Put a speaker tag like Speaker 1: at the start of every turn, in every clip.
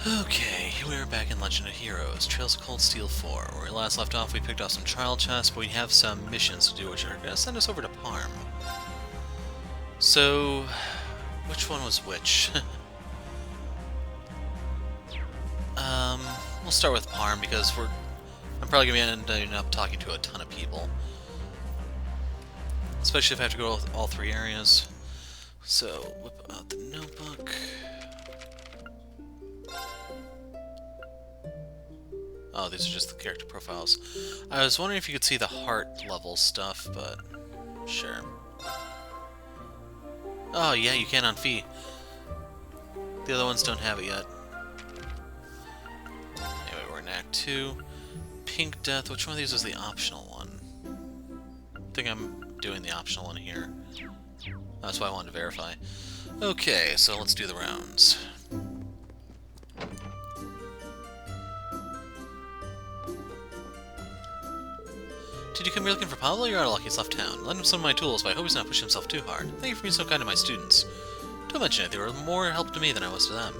Speaker 1: Okay, here we are back in Legend of Heroes, Trails of Cold Steel 4. Where we last left off, we picked off some trial chests, but we have some missions to do which are going to send us over to Parm. So, which one was which? We'll start with Parm because I'm probably going to be ending up talking to a ton of people. Especially if I have to go to all three areas. So, whip out the notebook. Oh, these are just the character profiles. I was wondering if you could see the heart level stuff, but sure. Oh, yeah, you can on Fee. The other ones don't have it yet. Anyway, we're in Act 2. Pink Death, which one of these was the optional one? I think I'm doing the optional one here. That's why I wanted to verify. Okay, so let's do the rounds. Did you come here looking for Pablo? You're out of luck, he's left town. Lend him some of my tools, but I hope he's not pushing himself too hard. Thank you for being so kind to my students. Don't mention it, they were more help to me than I was to them.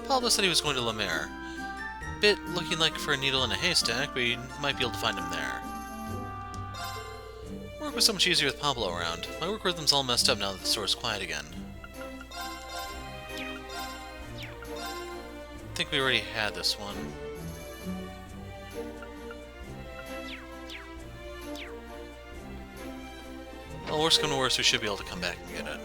Speaker 1: Pablo said he was going to La Mer. Bit looking like for a needle in a haystack, but you might be able to find him there. Work was so much easier with Pablo around. My work rhythm's all messed up now that the store's quiet again. I think we already had this one. Well, worst come to worst, we should be able to come back and get it.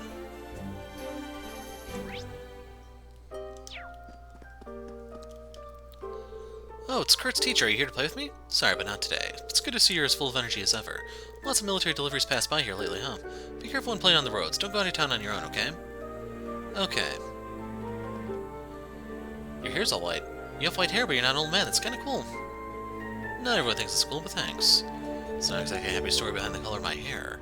Speaker 1: Oh, it's Kurt's teacher. Are you here to play with me? Sorry, but not today. It's good to see you're as full of energy as ever. Lots of military deliveries passed by here lately, huh? Be careful when playing on the roads. Don't go out of town on your own, okay? Okay. Your hair's all white. You have white hair, but you're not an old man. That's kind of cool. Not everyone thinks it's cool, but thanks. It's not exactly a happy story behind the color of my hair.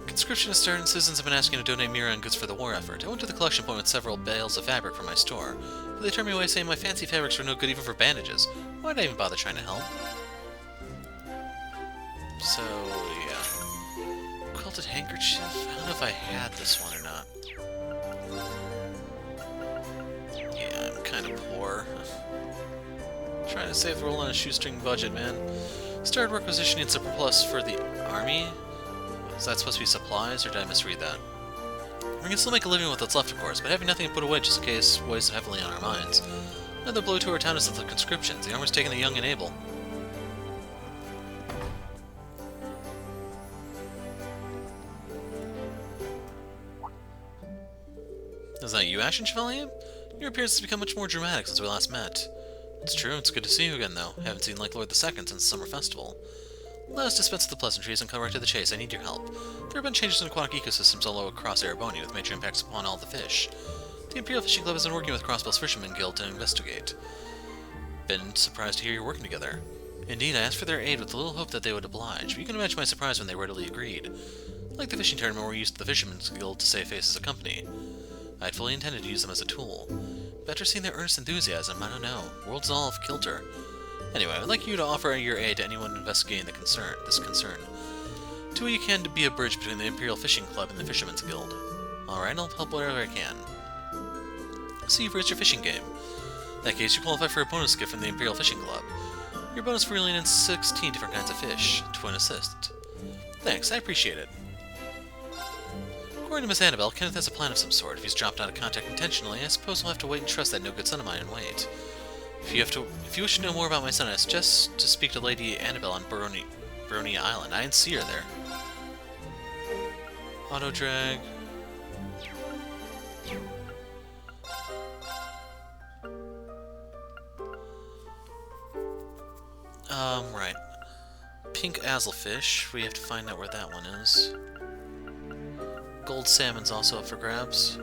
Speaker 1: Conscription has started and citizens have been asking to donate Mira and goods for the war effort. I went to the collection point with several bales of fabric from my store, but they turned me away saying my fancy fabrics were no good even for bandages. Why did I even bother trying to help? So, yeah. Quilted handkerchief? I don't know if I had this one or not. Yeah, I'm kind of poor. Trying to save the world on a shoestring budget, man. Started requisitioning surplus for the army? Is that supposed to be supplies, or did I misread that? We can still make a living with what's left, of course, but having nothing to put away just in case weighs heavily on our minds. Another blow to our town is the conscriptions. The armor's taking the young and able. Is that you, Ashen Chevalier? Your appearance has become much more dramatic since we last met. It's true, it's good to see you again, though. Haven't seen like Lord II since the summer festival. Let us dispense with the pleasantries and come right to the chase. I need your help. There have been changes in aquatic ecosystems all across Erebonia, with major impacts upon all the fish. The Imperial Fishing Club has been working with Crossbell's Fisherman Guild to investigate. Been surprised to hear you're working together. Indeed, I asked for their aid with the little hope that they would oblige, but you can imagine my surprise when they readily agreed. Like the fishing tournament, we're used to the Fisherman's Guild to save face as a company. I had fully intended to use them as a tool. But after seeing their earnest enthusiasm, I don't know. World's all off kilter. Anyway, I'd like you to offer your aid to anyone investigating this concern. Do what you can to be a bridge between the Imperial Fishing Club and the Fisherman's Guild. Alright, I'll help whatever I can. So you've raised your fishing game. In that case, you qualify for a bonus gift from the Imperial Fishing Club. Your bonus for reeling in 16 different kinds of fish. Twin assist. Thanks, I appreciate it. According to Miss Annabelle, Kenneth has a plan of some sort. If he's dropped out of contact intentionally, I suppose we'll have to wait and trust that no good son of mine and wait. If you wish to know more about my son, I suggest to speak to Lady Annabelle on Bryonia Island. I didn't see her there. Auto drag. Right. Pink Azelfish. We have to find out where that one is. Gold salmon's also up for grabs.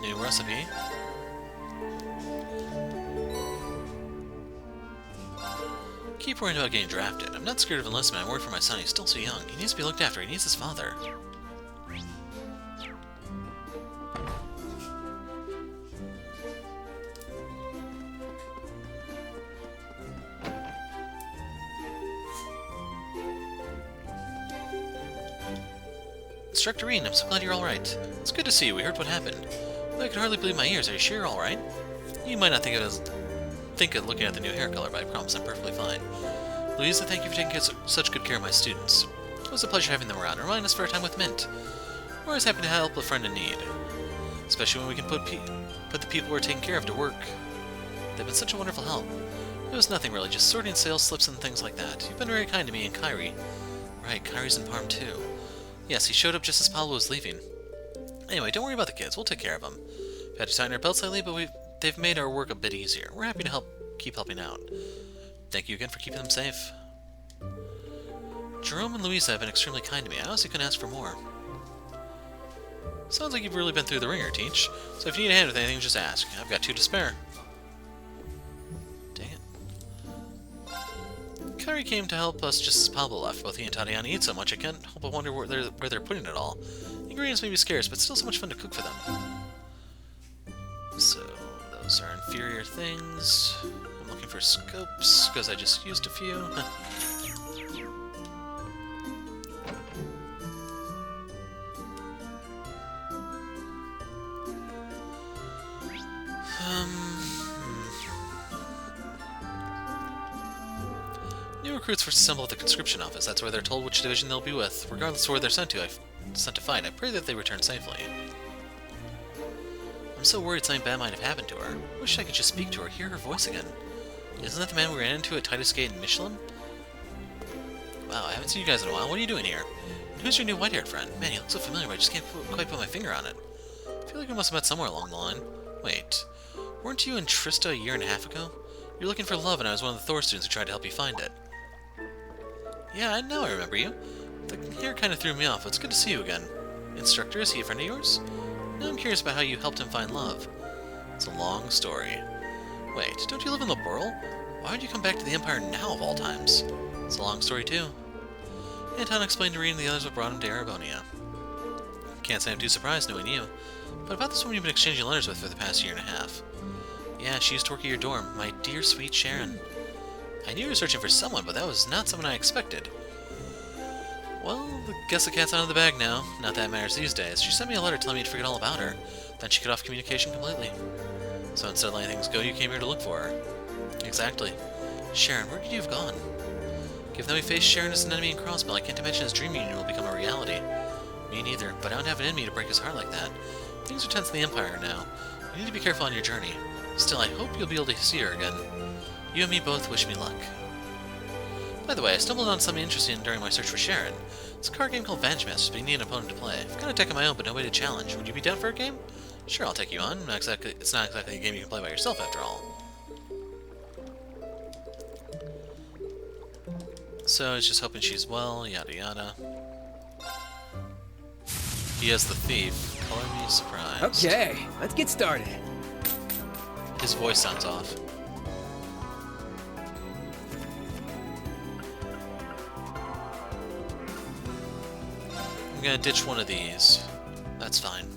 Speaker 1: New recipe. Keep worrying about getting drafted. I'm not scared of enlistment. I'm worried for my son. He's still so young. He needs to be looked after. He needs his father. Instructor Reen, I'm so glad you're alright. It's good to see you. We heard what happened. I can hardly believe my ears. Are you sure you're alright? You might not think it looking at the new hair color, but I promise I'm perfectly fine. Louisa, thank you for taking such good care of my students. It was a pleasure having them around. Remind us for a time with Mint. We're always happy to help a friend in need. Especially when we can put the people we're taking care of to work. They've been such a wonderful help. It was nothing really, just sorting sales slips and things like that. You've been very kind to me and Kyrie. Right, Kyrie's in Parm too. Yes, he showed up just as Pablo was leaving. Anyway, don't worry about the kids. We'll take care of them. We've had to tighten our belts lately, but they've made our work a bit easier. We're happy to keep helping out. Thank you again for keeping them safe. Jerome and Louisa have been extremely kind to me. I honestly couldn't ask for more. Sounds like you've really been through the ringer, Teach. So if you need a hand with anything, just ask. I've got 2 to spare. Dang it. Kyrie came to help us just as Pablo left. Both he and Tatiana eat so much I can't help but wonder where they're putting it all. Ingredients may be scarce, but still so much fun to cook for them. So, those are inferior things. I'm looking for scopes, because I just used a few. New recruits were assembled at the conscription office. That's where they're told which division they'll be with. Regardless of where they're sent to fight, I pray that they return safely. I'm so worried something bad might have happened to her. Wish I could just speak to her, hear her voice again. Isn't that the man we ran into at Titus Gate in Michelin? Wow, I haven't seen you guys in a while. What are you doing here? And who's your new white-haired friend? Man, he looks so familiar, but I just can't quite put my finger on it. I feel like we must have met somewhere along the line. Wait, weren't you in Trista a year and a half ago? You're looking for love, and I was one of the Thor students who tried to help you find it. Yeah, now I remember you. The hair kind of threw me off, but it's good to see you again. Instructor, is he a friend of yours? Now I'm curious about how you helped him find love. It's a long story. Wait, don't you live in Laurel? Why would you come back to the Empire now of all times? It's a long story too. Anton explained to Reed and the others what brought him to Bryonia. Can't say I'm too surprised knowing you. But about this woman you've been exchanging letters with for the past year and a half. Yeah, she used to work at your dorm. My dear sweet Sharon. I knew you were searching for someone, but that was not someone I expected. Well, I guess the cat's out of the bag now. Not that it matters these days. She sent me a letter telling me to forget all about her. Then she cut off communication completely. So instead of letting things go, you came here to look for her. Exactly. Sharon, where could you have gone? Given that we face Sharon as an enemy in Crossbell, I can't imagine his dream union will become a reality. Me neither, but I don't have it in me to break his heart like that. Things are tense in the Empire now. You need to be careful on your journey. Still, I hope you'll be able to see her again. You and me both wish me luck. By the way, I stumbled on something interesting during my search for Sharon. It's a card game called Venge Masters, but you need an opponent to play. I've got a deck of my own, but nobody to challenge. Would you be down for a game? Sure, I'll take you on. It's not exactly a game you can play by yourself, after all. So, it's just hoping she's well, yada yada. He has the thief. Color me surprised.
Speaker 2: Okay, let's get started.
Speaker 1: His voice sounds off. I'm gonna ditch one of these. That's fine.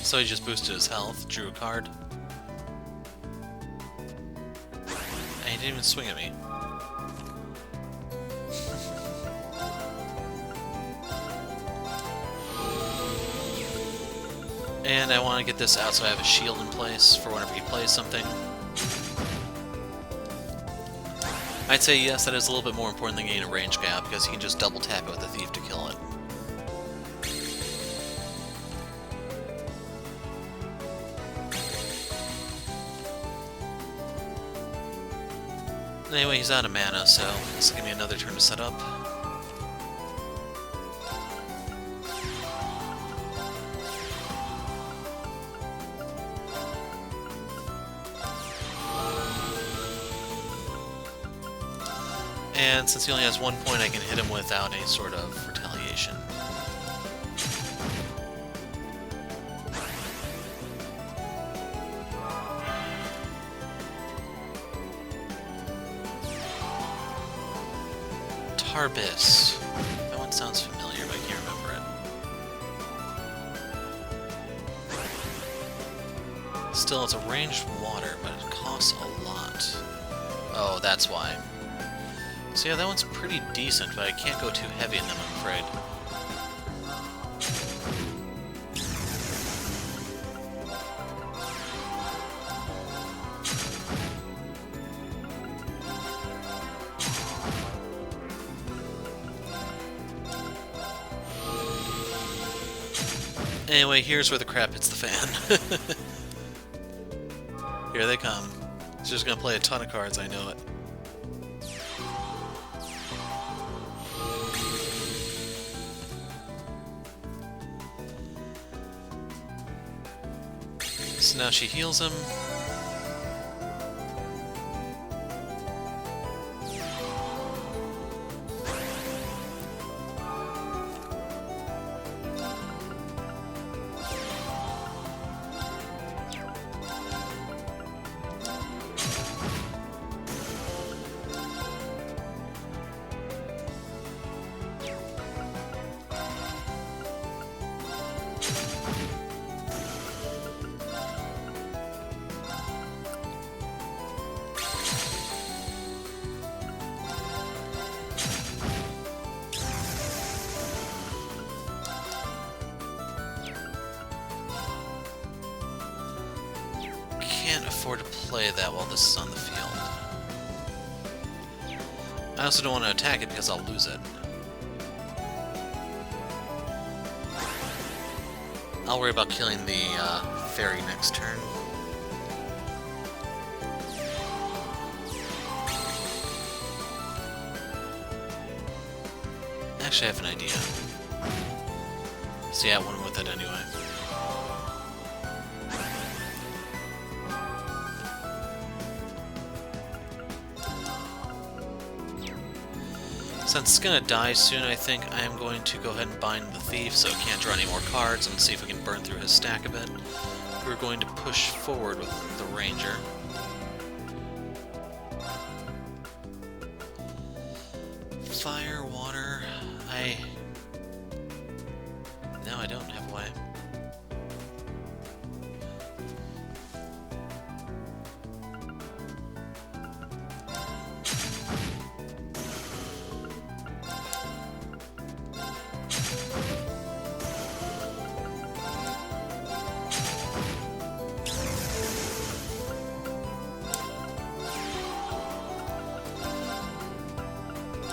Speaker 1: So he just boosted his health, drew a card. And he didn't even swing at me. And I want to get this out so I have a shield in place for whenever he plays something. I'd say yes, that is a little bit more important than getting a range gap, because he can just double tap it with the thief to kill it. Anyway, he's out of mana, so this will give me another turn to set up. And since he only has 1 point, I can hit him without any sort of retaliation. Tarbis. That one sounds familiar, but I can't remember it. Still, it's a ranged water, but it costs a lot. Oh, that's why. So yeah, that one's pretty decent, but I can't go too heavy in them, I'm afraid. Anyway, here's where the crap hits the fan. Here they come. He's just gonna play a ton of cards, I know it. So now she heals him. Can't afford to play that while this is on the field. I also don't want to attack it because I'll lose it. I'll worry about killing the fairy next turn. Actually, I have an idea. So yeah, I went with it anyway. Since it's gonna die soon, I think I am going to go ahead and bind the thief so it can't draw any more cards and see if we can burn through his stack a bit. We're going to push forward with the ranger. Fire, water, No, I don't have a way.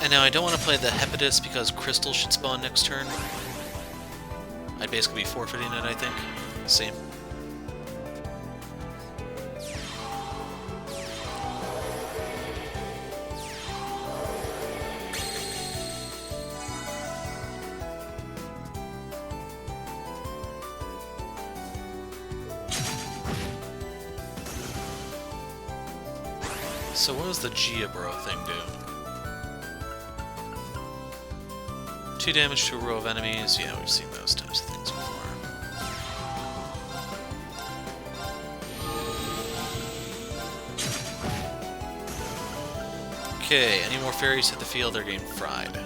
Speaker 1: And now I don't want to play the Hepatus because Crystal should spawn next turn. I'd basically be forfeiting it, I think. See. So what does the Giabro thing do? 2 damage to a row of enemies. Yeah, we've seen those types of things before. Okay, any more fairies hit the field, they're getting fried.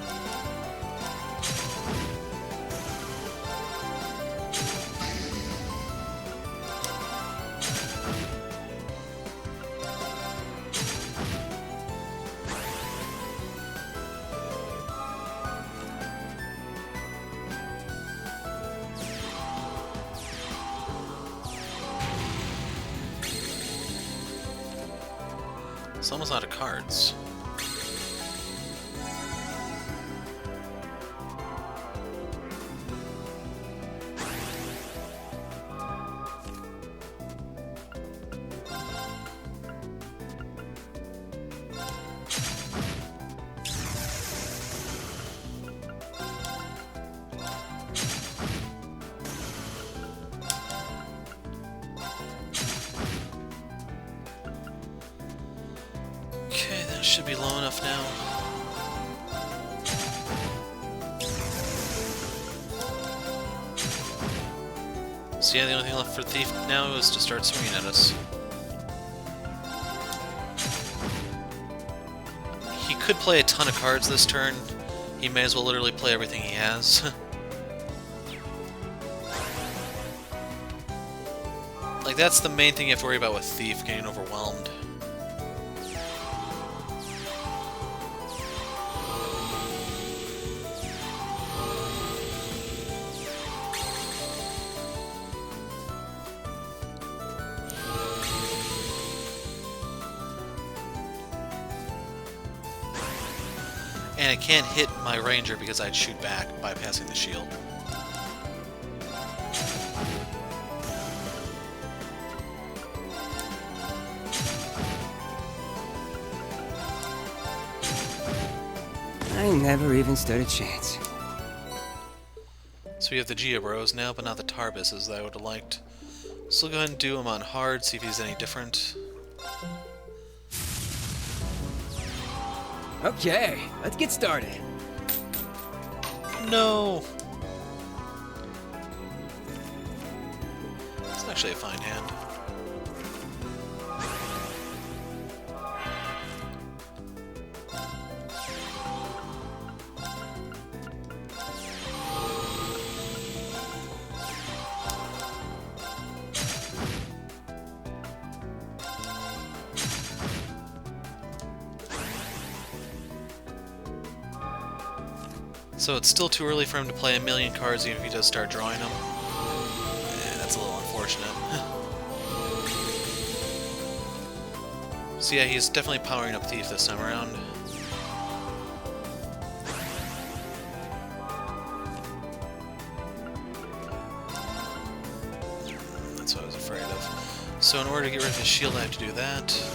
Speaker 1: It's almost out of cards. Should be low enough now. So yeah, the only thing left for Thief now is to start swinging at us. He could play a ton of cards this turn. He may as well literally play everything he has. Like, that's the main thing you have to worry about with Thief, getting overwhelmed. And it can't hit my ranger because I'd shoot back, bypassing the shield.
Speaker 2: I never even stood a chance.
Speaker 1: So we have the Geobros now, but not the Tarbuses that I would have liked. So we'll go ahead and do him on hard, see if he's any different.
Speaker 2: Okay, let's get started.
Speaker 1: No! It's actually a fine hand. So it's still too early for him to play a million cards even if he does start drawing them. That's a little unfortunate. So yeah, he's definitely powering up Thief this time around. That's what I was afraid of. So in order to get rid of his shield, I have to do that.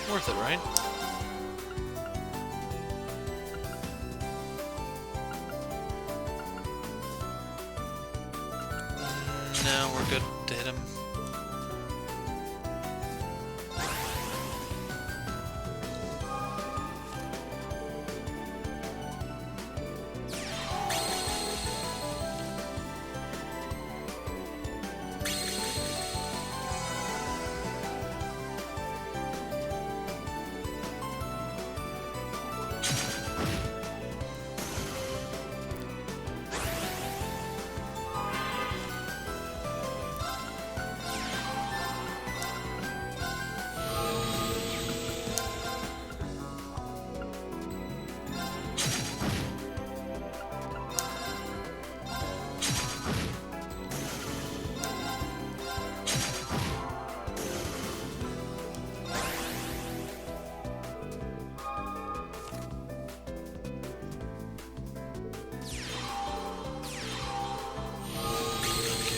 Speaker 1: Worth it, right? No, we're good to hit him.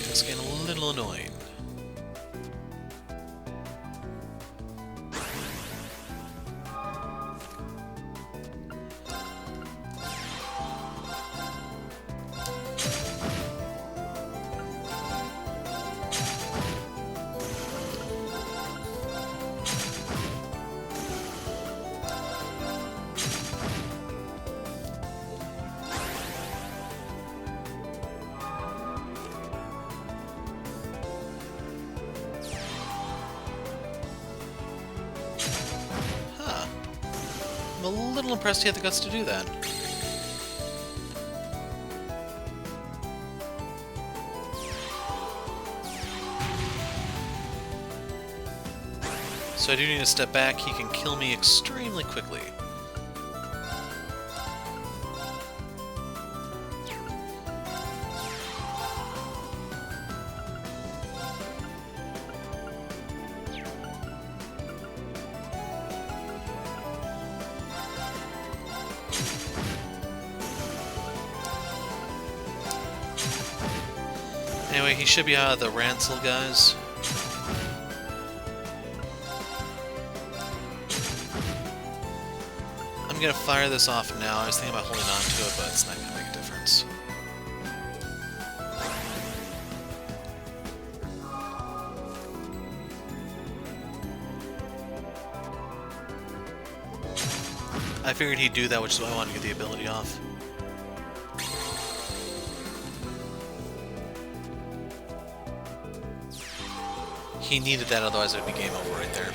Speaker 1: It's getting a little annoying. I'm a little impressed he had the guts to do that. So I do need to step back. He can kill me extremely quickly. Anyway, he should be out of the Rancel, guys. I'm gonna fire this off now. I was thinking about holding on to it, but it's not gonna make a difference. I figured he'd do that, which is why I wanted to get the ability off. He needed that, otherwise it would be game over right there.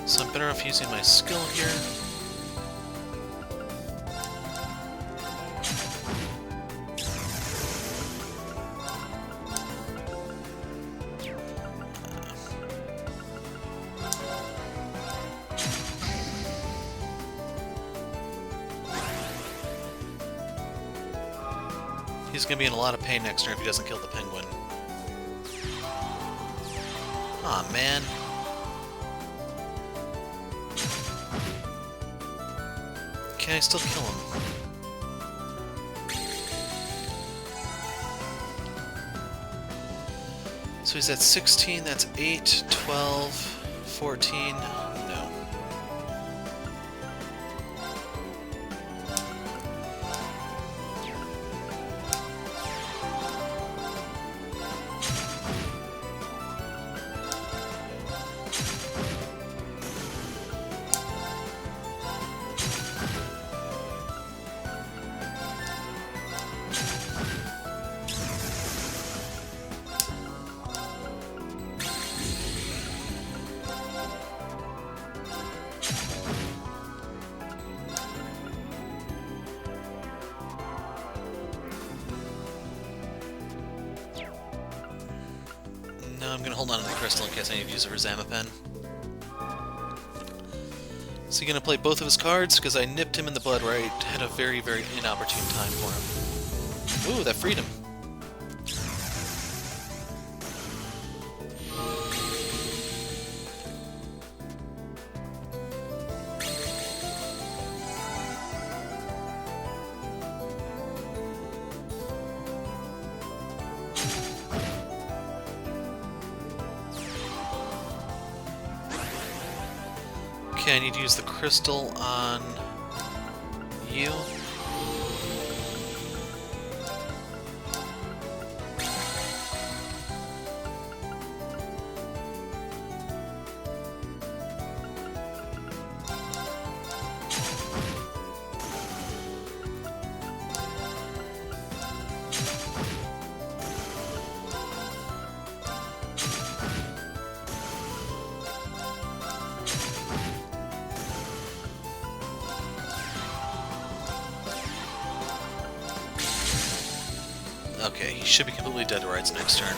Speaker 1: So I'm better off using my skill here. He's gonna be in a lot of pain next turn if he doesn't kill the penguin. Aw, man. Can I still kill him? So he's at 16, that's 8, 12, 14... No. No, I'm gonna hold on to the crystal in case I need to use it for Zamapen. Is he gonna play both of his cards? Because I nipped him in the bud where I had a very, very inopportune time for him. Ooh, that freed him. Okay, I need to use the crystal on you. Okay, he should be completely dead to rights next turn.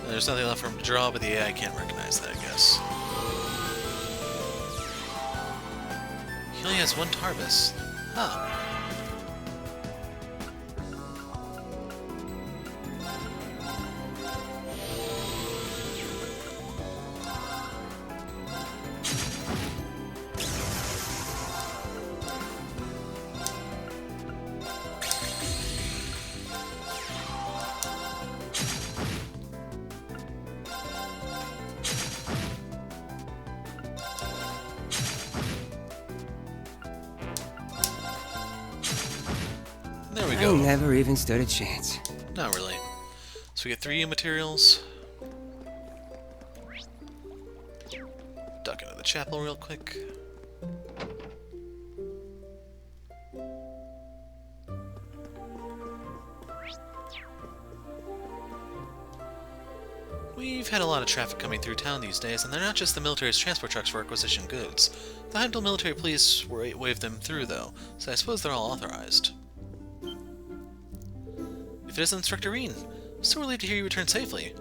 Speaker 1: There's nothing left for him to draw, but the AI can't recognize that, I guess. He only has one Tarbis. Huh. There we go.
Speaker 2: I never even stood a chance.
Speaker 1: Not really. So we get 3 materials. Duck into the chapel real quick. We've had a lot of traffic coming through town these days, and they're not just the military's transport trucks for acquisition goods. The Heimdall military police waved them through, though, so I suppose they're all authorized. If it isn't Instructor Reen, I'm so relieved to hear you returned safely.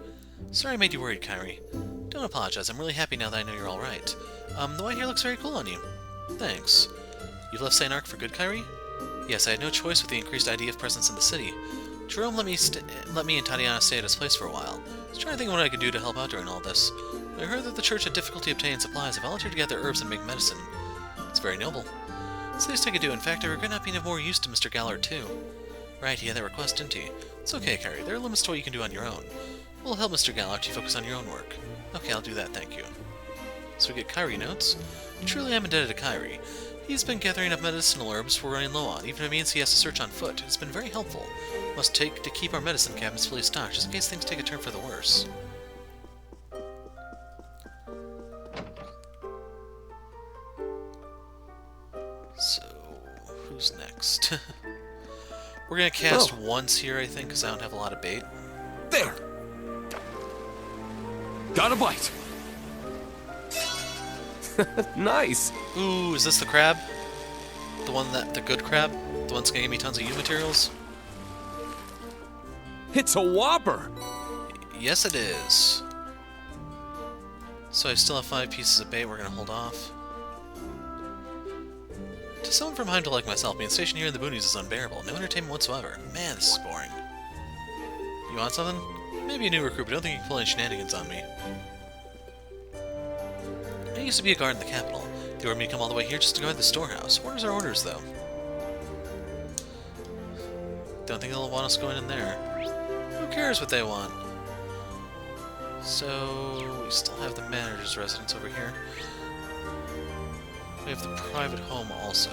Speaker 1: Sorry I made you worried, Kyrie. Don't apologize, I'm really happy now that I know you're alright. The white hair looks very cool on you. Thanks. You've left St. Ark for good, Kyrie? Yes, I had no choice with the increased IDF presence in the city. Jerome let me and Tatiana stay at his place for a while. I was trying to think of what I could do to help out during all this. I heard that the church had difficulty obtaining supplies. I volunteered to gather herbs and make medicine. It's very noble. It's the least I could do. In fact, I regret not being of more use to Mr. Gallard, too. Right, he had that request, didn't he? It's okay, Kyrie. There are limits to what you can do on your own. We'll help Mr. Gallard to focus on your own work. Okay, I'll do that, thank you. So we get Kyrie notes. Truly I'm indebted to Kyrie. He's been gathering up medicinal herbs we're running low on, even if it means he has to search on foot. It's been very helpful. Must take to keep our medicine cabinets fully stocked, just in case things take a turn for the worse. We're gonna cast once here, I think, because I don't have a lot of bait.
Speaker 3: There! Got a bite! Nice!
Speaker 1: Ooh, is this the crab? The good crab? The one that's gonna give me tons of U materials?
Speaker 3: It's a whopper!
Speaker 1: Yes, it is. So I still have 5 pieces of bait. We're gonna hold off. To someone from behind like myself, being stationed here in the boonies is unbearable. No entertainment whatsoever. Man, this is boring. You want something? Maybe a new recruit, but I don't think you can pull any shenanigans on me. I used to be a guard in the capital. They ordered me to come all the way here just to guard the storehouse. Orders are orders, though. Don't think they'll want us going in there. Who cares what they want? So, we still have the manager's residence over here. We have the private home also.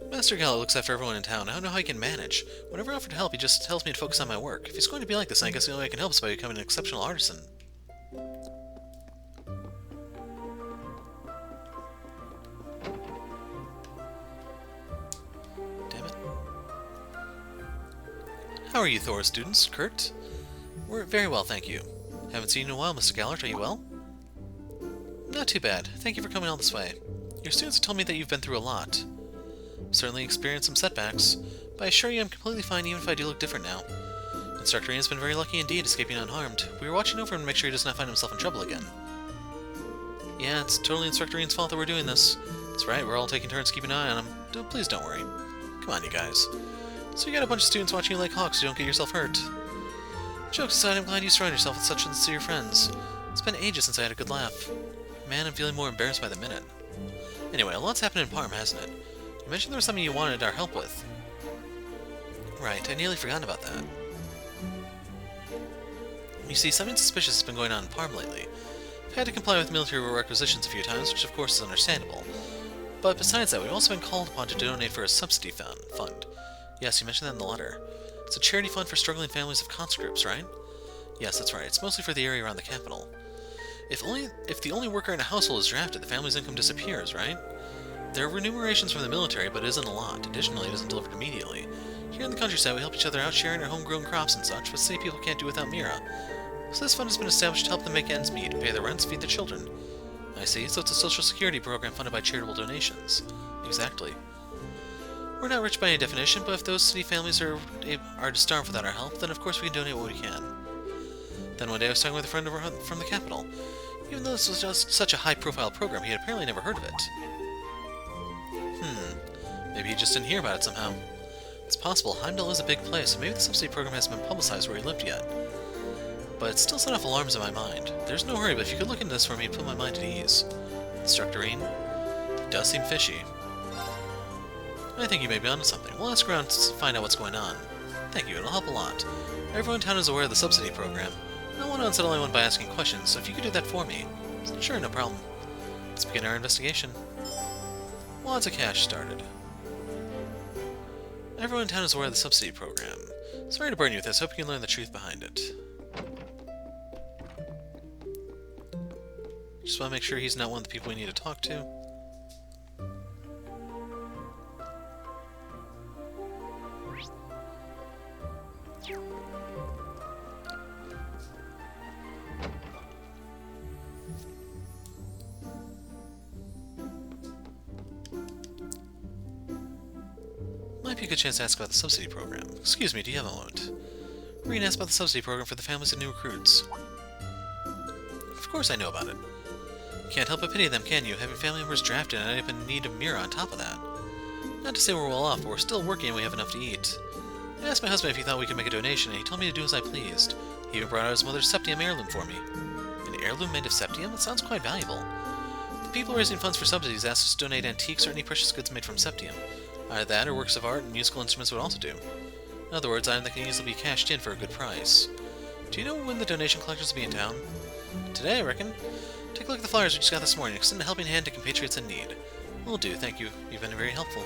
Speaker 1: Master Gallo looks after everyone in town. I don't know how he can manage. Whenever I offer to help, he just tells me to focus on my work. If he's going to be like this, I guess the only way I can help is by becoming an exceptional artisan. Damn it. How are you, Thor students? Kurt? We're very well, thank you. Haven't seen you in a while, Mr. Gallert. Are you well? Not too bad. Thank you for coming all this way. Your students have told me that you've been through a lot. Certainly experienced some setbacks, but I assure you I'm completely fine even if I do look different now. Instructor Ian's been very lucky indeed, escaping unharmed. We were watching over him to make sure he does not find himself in trouble again. Yeah, it's totally Instructor Ian's fault that we're doing this. That's right, we're all taking turns keeping an eye on him. Please don't worry. Come on, you guys. So you got a bunch of students watching you like hawks so you don't get yourself hurt. Jokes aside, I'm glad you surround yourself with such sincere friends. It's been ages since I had a good laugh. Man, I'm feeling more embarrassed by the minute. Anyway, a lot's happened in Parm, hasn't it? You mentioned there was something you wanted our help with. Right, I nearly forgot about that. You see, something suspicious has been going on in Parm lately. I've had to comply with military requisitions a few times, which of course is understandable. But besides that, we've also been called upon to donate for a subsidy fund. Yes, you mentioned that in the letter. It's a charity fund for struggling families of conscripts, right? Yes, that's right. It's mostly for the area around the capital. If the only worker in a household is drafted, the family's income disappears, right? There are remunerations from the military, but it isn't a lot. Additionally, it isn't delivered immediately. Here in the countryside, we help each other out, sharing our homegrown crops and such, but city people can't do without Mira. So this fund has been established to help them make ends meet, pay the rents, feed the children. I see, so it's a social security program funded by charitable donations. Exactly. We're not rich by any definition, but if those city families are to starve without our help, then of course we can donate what we can. Then one day I was talking with a friend from the capital. Even though this was just such a high-profile program, he had apparently never heard of it. Maybe he just didn't hear about it somehow. It's possible. Heimdall is a big place, so maybe the subsidy program hasn't been publicized where he lived yet. But it still set off alarms in my mind. There's no hurry, but if you could look into this for me and put my mind at ease. Instructor Ian? It does seem fishy. I think you may be onto something. We'll ask around to find out what's going on. Thank you, it'll help a lot. Everyone in town is aware of the subsidy program. I don't want to unsettle anyone by asking questions, so if you could do that for me. Sure, no problem. Let's begin our investigation. Lots of cash started. Everyone in town is aware of the subsidy program. Sorry to burden you with this, hope you can learn the truth behind it. Just want to make sure he's not one of the people we need to talk to. Might be a good chance to ask about the subsidy program. Excuse me, do you have a moment? We're going to ask about the subsidy program for the families of new recruits. Of course I know about it. You can't help but pity them, can you? Having family members drafted and ending up in need of Mira on top of that. Not to say we're well off, but we're still working and we have enough to eat. I asked my husband if he thought we could make a donation, and he told me to do as I pleased. He even brought out his mother's septium heirloom for me. An heirloom made of septium? That sounds quite valuable. The people raising funds for subsidies asked us to donate antiques or any precious goods made from septium. Either that or works of art and musical instruments would also do. In other words, items that can easily be cashed in for a good price. Do you know when the donation collectors will be in town? Today, I reckon. Take a look at the flyers we just got this morning. Extend a helping hand to compatriots in need. Will do, thank you. You've been very helpful.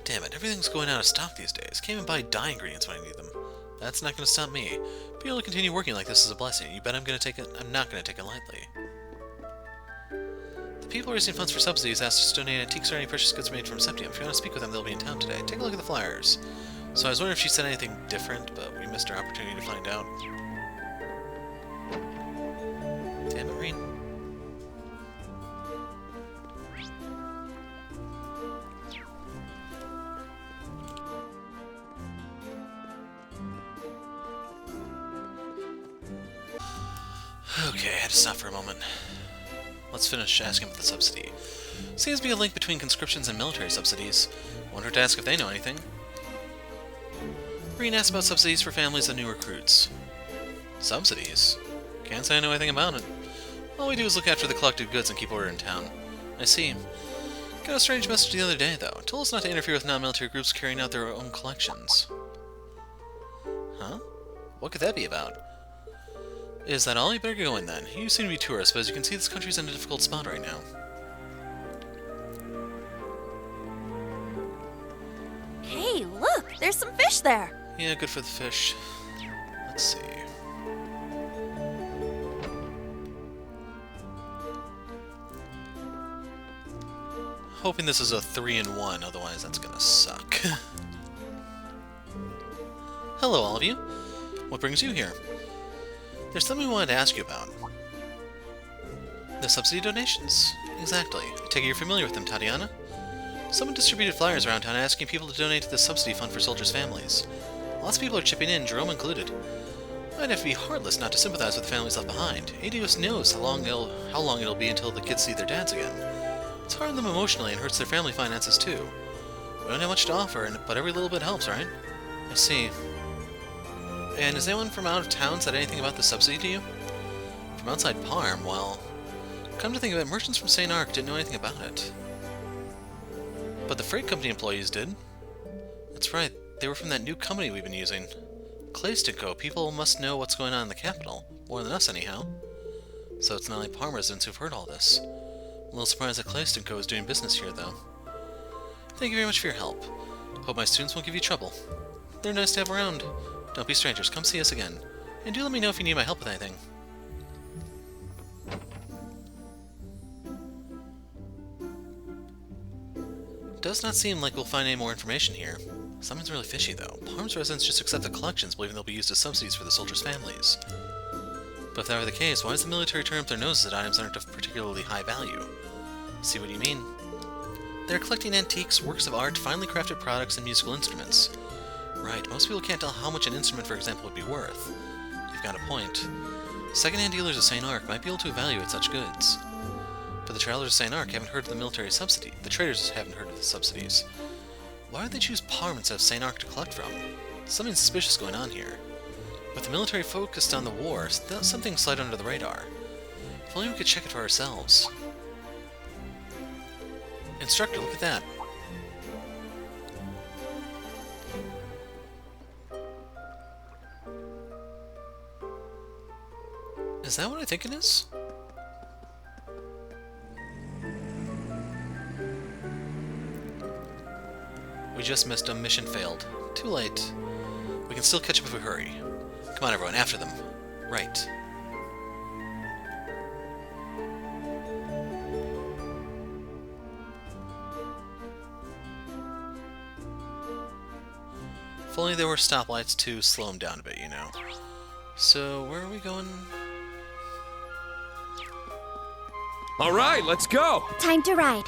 Speaker 1: Damn it, everything's going out of stock these days. Can't even buy dye ingredients when I need them. That's not going to stop me. Being able to continue working like this is a blessing. You bet I'm not going to take it lightly. The people raising funds for subsidies asked us to donate antiques or any precious goods made from Septium. If you want to speak with them, they'll be in town today. Take a look at the flyers. So I was wondering if she said anything different, but we missed our opportunity to find out. Damn it, Reen. Okay, I had to stop for a moment. Let's finish asking about the subsidy. Seems to be a link between conscriptions and military subsidies. Wonder to ask if they know anything. Reen asked about subsidies for families of new recruits. Subsidies? Can't say I know anything about it. All we do is look after the collected goods and keep order in town. I see. Got a strange message the other day, though. Told us not to interfere with non-military groups carrying out their own collections. Huh? What could that be about? Is that all? You better get going then. You seem to be tourists, but as you can see, this country's in a difficult spot right now.
Speaker 4: Hey, look! There's some fish there!
Speaker 1: Yeah, good for the fish. Let's see. Hoping this is a 3-in-1, otherwise that's gonna suck. Hello, all of you. What brings you here? There's something we wanted to ask you about. The subsidy donations? Exactly. I take it you're familiar with them, Tatiana? Someone distributed flyers around town asking people to donate to the subsidy fund for soldiers' families. Lots of people are chipping in, Jerome included. I'd have to be heartless not to sympathize with the families left behind. ADOS knows how long it'll be until the kids see their dads again. It's hard on them emotionally and hurts their family finances too. We don't have much to offer, but every little bit helps, right? I see. And has anyone from out of town said anything about the subsidy to you? From outside Parm, well... Come to think of it, merchants from St. Arc didn't know anything about it. But the freight company employees did. That's right, they were from that new company we've been using. Clayston Co. People must know what's going on in the capital. More than us, anyhow. So it's not only Parm residents who've heard all this. I'm a little surprised that Clayston Co. is doing business here, though. Thank you very much for your help. Hope my students won't give you trouble. They're nice to have around. Don't be strangers, come see us again. And do let me know if you need my help with anything. Does not seem like we'll find any more information here. Something's really fishy, though. Parm's residents just accept the collections, believing they'll be used as subsidies for the soldiers' families. But if that were the case, why does the military turn up their noses at items that aren't of particularly high value? See what you mean? They're collecting antiques, works of art, finely crafted products, and musical instruments. Right, most people can't tell how much an instrument, for example, would be worth. You've got a point. Second-hand dealers of St. Arc might be able to evaluate such goods. But the travelers of St. Arc haven't heard of the military subsidy. The traders haven't heard of the subsidies. Why would they choose Parm instead of St. Arc to collect from? Something suspicious going on here. With the military focused on the war, something slid under the radar. If only we could check it for ourselves. Instructor, look at that. Is that what I think it is? We just missed them. Mission failed. Too late. We can still catch up if we hurry. Come on, everyone, after them. Right. If only there were stoplights to slow them down a bit, you know. So, where are we going?
Speaker 3: All right, let's go.
Speaker 4: Time to ride.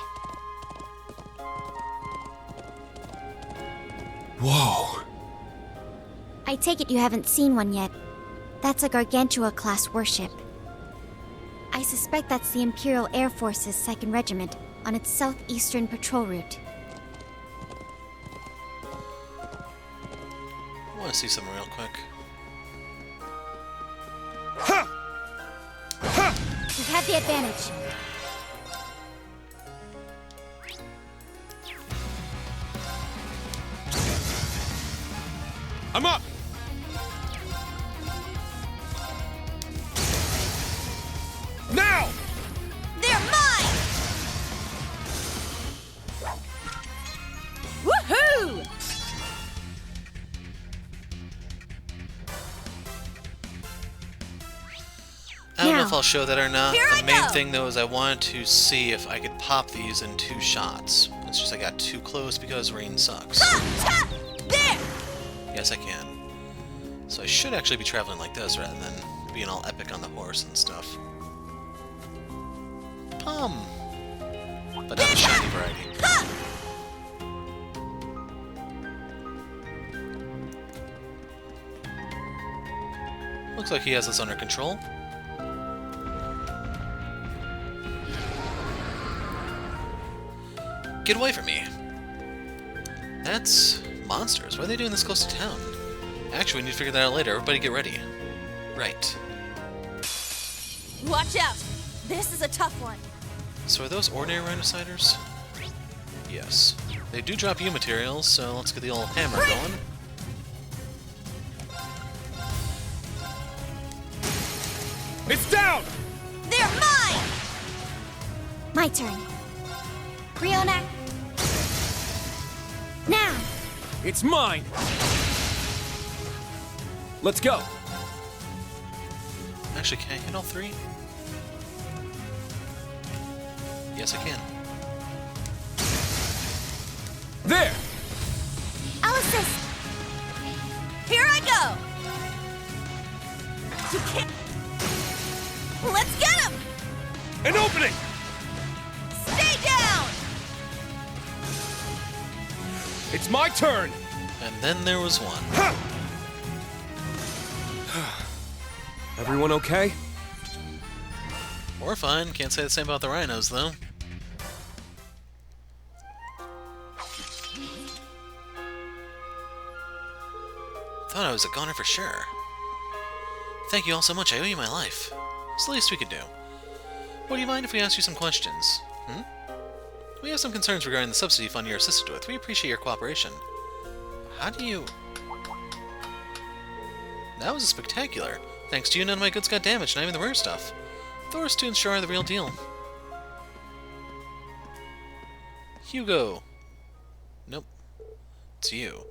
Speaker 3: Whoa.
Speaker 4: I take it you haven't seen one yet. That's a Gargantua-class warship. I suspect that's the Imperial Air Force's 2nd Regiment on its southeastern patrol route.
Speaker 1: I want to see something real quick.
Speaker 4: We have the advantage.
Speaker 3: I'm up. Now!
Speaker 4: They're mine! Woohoo!
Speaker 1: I don't know
Speaker 4: Now.
Speaker 1: if I'll show that or not.
Speaker 5: Here
Speaker 1: The
Speaker 5: I
Speaker 1: main
Speaker 5: go.
Speaker 1: thing, though, is I wanted to see if I could pop these in 2 shots. It's just I got too close because rain sucks.
Speaker 5: Ha! There!
Speaker 1: Yes, I can. So I should actually be traveling like this rather than being all epic on the horse and stuff. But not the shiny variety.
Speaker 5: Ha!
Speaker 1: Looks like he has this under control. Get away from me! That's monsters. Why are they doing this close to town? Actually, we need to figure that out later. Everybody get ready. Right.
Speaker 5: Watch out! This is a tough one.
Speaker 1: So are those ordinary rhinociders? Yes. They do drop you materials, so let's get the old hammer going.
Speaker 3: It's down!
Speaker 5: They're mine!
Speaker 4: My turn. Bryonia. Now.
Speaker 3: It's mine! Let's go!
Speaker 1: Actually, can I hit all 3? Yes, I can.
Speaker 3: There!
Speaker 4: I'll assist.
Speaker 5: Here I go! You can't... Let's get him!
Speaker 3: An opening!
Speaker 5: Stay down!
Speaker 3: It's my turn!
Speaker 1: And then there was one.
Speaker 3: Ha! Everyone okay?
Speaker 1: We're fine. Can't say the same about the rhinos, though. Thought I was a goner for sure. Thank you all so much. I owe you my life. It's the least we could do. Would you mind if we asked you some questions? We have some concerns regarding the subsidy fund you're assisted with. We appreciate your cooperation. How do you... That was spectacular. Thanks to you, none of my goods got damaged, not even the rare stuff. Thor's tunes sure are the real deal. Hugo. Nope. It's you.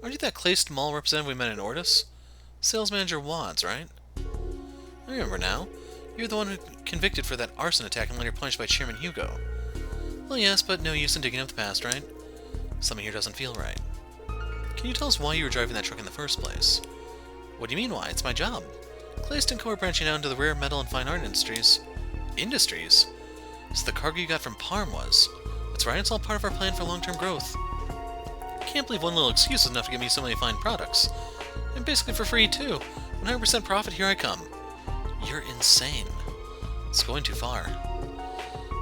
Speaker 1: Aren't you that Claced Mall representative we met in Ortis? Sales manager Wads, right? I remember now. You're the one who convicted for that arson attack and later punished by Chairman Hugo. Well, yes, but no use in digging up the past, right? Something here doesn't feel right. Can you tell us why you were driving that truck in the first place? What do you mean why? It's my job. Claced and Co. are branching out into the rare metal and fine art industries. Industries? So the cargo you got from Parm was. That's right, it's all part of our plan for long-term growth. Can't believe one little excuse is enough to give me so many fine products. And basically for free, too. 100% profit, here I come. You're insane. It's going too far.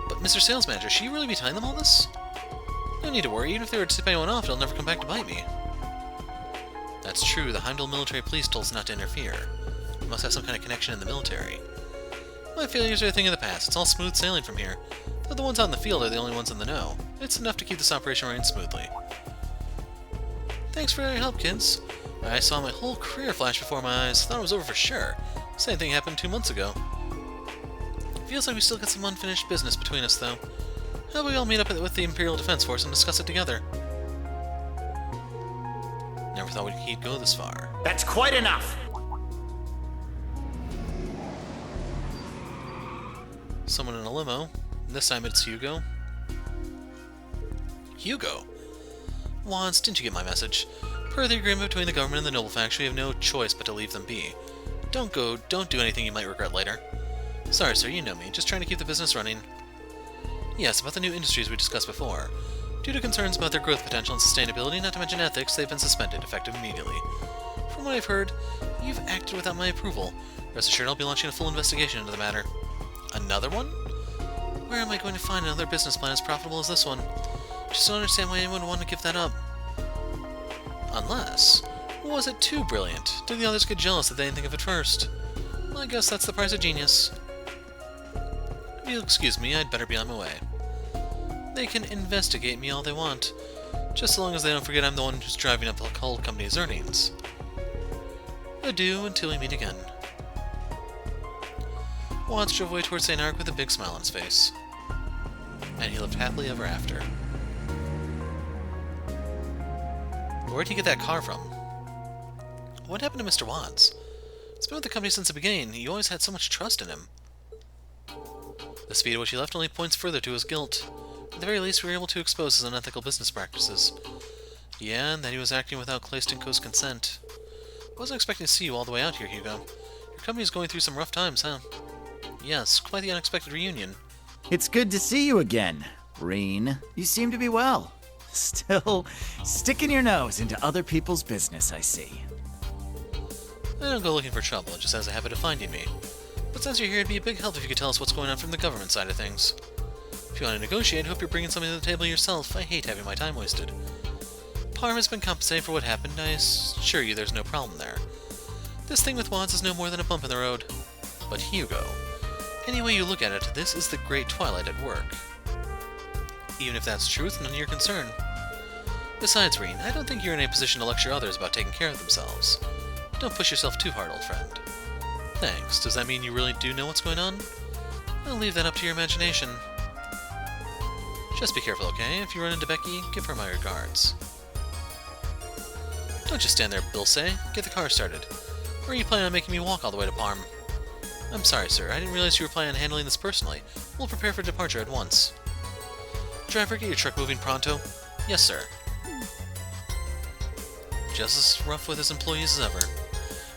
Speaker 1: But Mr. Sales Manager, should you really be telling them all this? No need to worry, even if they were to tip anyone off, it'll never come back to bite me. That's true, the Heimdall military police told us not to interfere. We must have some kind of connection in the military. My failures are a thing of the past. It's all smooth sailing from here. Though the ones out in the field are the only ones in the know. It's enough to keep this operation running smoothly. Thanks for your help, kids. I saw my whole career flash before my eyes. Thought it was over for sure. Same thing happened 2 months ago. Feels like we still got some unfinished business between us, though. How about we all meet up with the Imperial Defense Force and discuss it together? Never thought he'd go this far.
Speaker 6: That's quite enough.
Speaker 1: Someone in a limo. This time it's Hugo. Hugo? Wands, didn't you get my message? Per the agreement between the government and the noble faction, we have no choice but to leave them be. Don't do anything you might regret later. Sorry, sir, you know me. Just trying to keep the business running. Yes, about the new industries we discussed before. Due to concerns about their growth potential and sustainability, not to mention ethics, they've been suspended, effective immediately. From what I've heard, you've acted without my approval. Rest assured I'll be launching a full investigation into the matter. Another one? Where am I going to find another business plan as profitable as this one? Just don't understand why anyone would want to give that up. Unless... was it too brilliant? Did the others get jealous that they didn't think of it first? Well, I guess that's the price of genius. If you'll excuse me, I'd better be on my way. They can investigate me all they want, just so long as they don't forget I'm the one who's driving up the whole company's earnings. Adieu until we meet again. Watts drove away towards St. Arc with a big smile on his face. And he lived happily ever after. Where'd he get that car from? What happened to Mr. Watts? It's been with the company since the beginning. You always had so much trust in him. The speed at which he left only points further to his guilt. At the very least, we were able to expose his unethical business practices. Yeah, and that he was acting without Claystenko's consent. I wasn't expecting to see you all the way out here, Hugo. Your company is going through some rough times, huh? Yes, quite the unexpected reunion.
Speaker 6: It's good to see you again, Reen. You seem to be well. Still sticking your nose into other people's business, I see.
Speaker 1: I don't go looking for trouble, it just has a habit of finding me. But since you're here, it'd be a big help if you could tell us what's going on from the government side of things. If you want to negotiate, I hope you're bringing something to the table yourself. I hate having my time wasted. Parm has been compensated for what happened. I assure you there's no problem there. This thing with Wads is no more than a bump in the road. But Hugo, any way you look at it, this is the Great Twilight at work. Even if that's true, it's none of your concern. Besides, Reen, I don't think you're in a position to lecture others about taking care of themselves. Don't push yourself too hard, old friend. Thanks. Does that mean you really do know what's going on? I'll leave that up to your imagination. Just be careful, okay? If you run into Becky, give her my regards. Don't just stand there, Musse. Get the car started. Or are you planning on making me walk all the way to Parm? I'm sorry, sir. I didn't realize you were planning on handling this personally. We'll prepare for departure at once. Driver, get your truck moving pronto. Yes, sir. Just as rough with his employees as ever.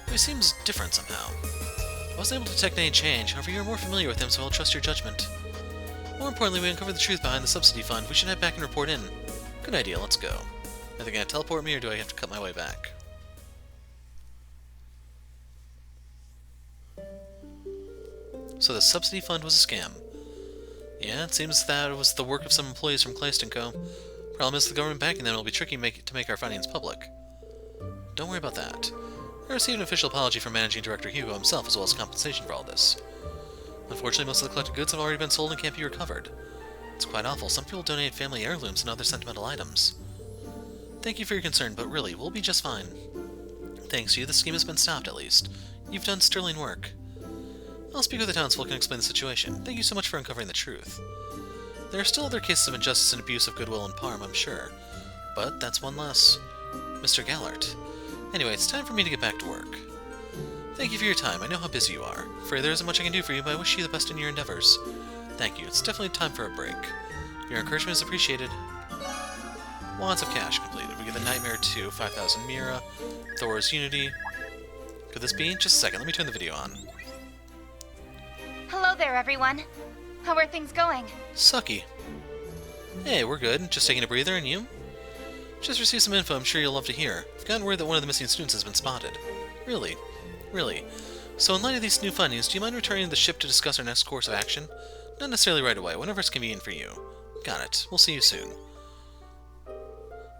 Speaker 1: But he seems different somehow. I wasn't able to detect any change, however you're more familiar with him, so I'll trust your judgment. More importantly, we uncovered the truth behind the subsidy fund. We should head back and report in. Good idea, let's go. Are they gonna teleport me, or do I have to cut my way back? So the subsidy fund was a scam. Yeah, it seems that it was the work of some employees from Claystenko. Problem is, the government backing them will be tricky to make our findings public. Don't worry about that. I received an official apology from Managing Director Hugo himself, as well as compensation for all this. Unfortunately, most of the collected goods have already been sold and can't be recovered. It's quite awful. Some people donate family heirlooms and other sentimental items. Thank you for your concern, but really, we'll be just fine. Thanks to you, the scheme has been stopped, at least. You've done sterling work. I'll speak with the townsfolk and explain the situation. Thank you so much for uncovering the truth. There are still other cases of injustice and abuse of goodwill in Parm, I'm sure. But that's one less. Mr. Gallert. Anyway, it's time for me to get back to work. Thank you for your time. I know how busy you are. Afraid there isn't much I can do for you, but I wish you the best in your endeavors. Thank you. It's definitely time for a break. Your encouragement is appreciated. Wands of cash completed. We get the Nightmare 2, 5,000 Mira, Thor's Unity. Could this be? Just a second, let me turn the video on.
Speaker 7: Hello there, everyone. How are things going?
Speaker 1: Sucky. Hey, we're good. Just taking a breather, and you? Just received some info I'm sure you'll love to hear. I've gotten word that one of the missing students has been spotted. Really? Really? So in light of these new findings, do you mind returning to the ship to discuss our next course of action? Not necessarily right away, whenever it's convenient for you. Got it. We'll see you soon.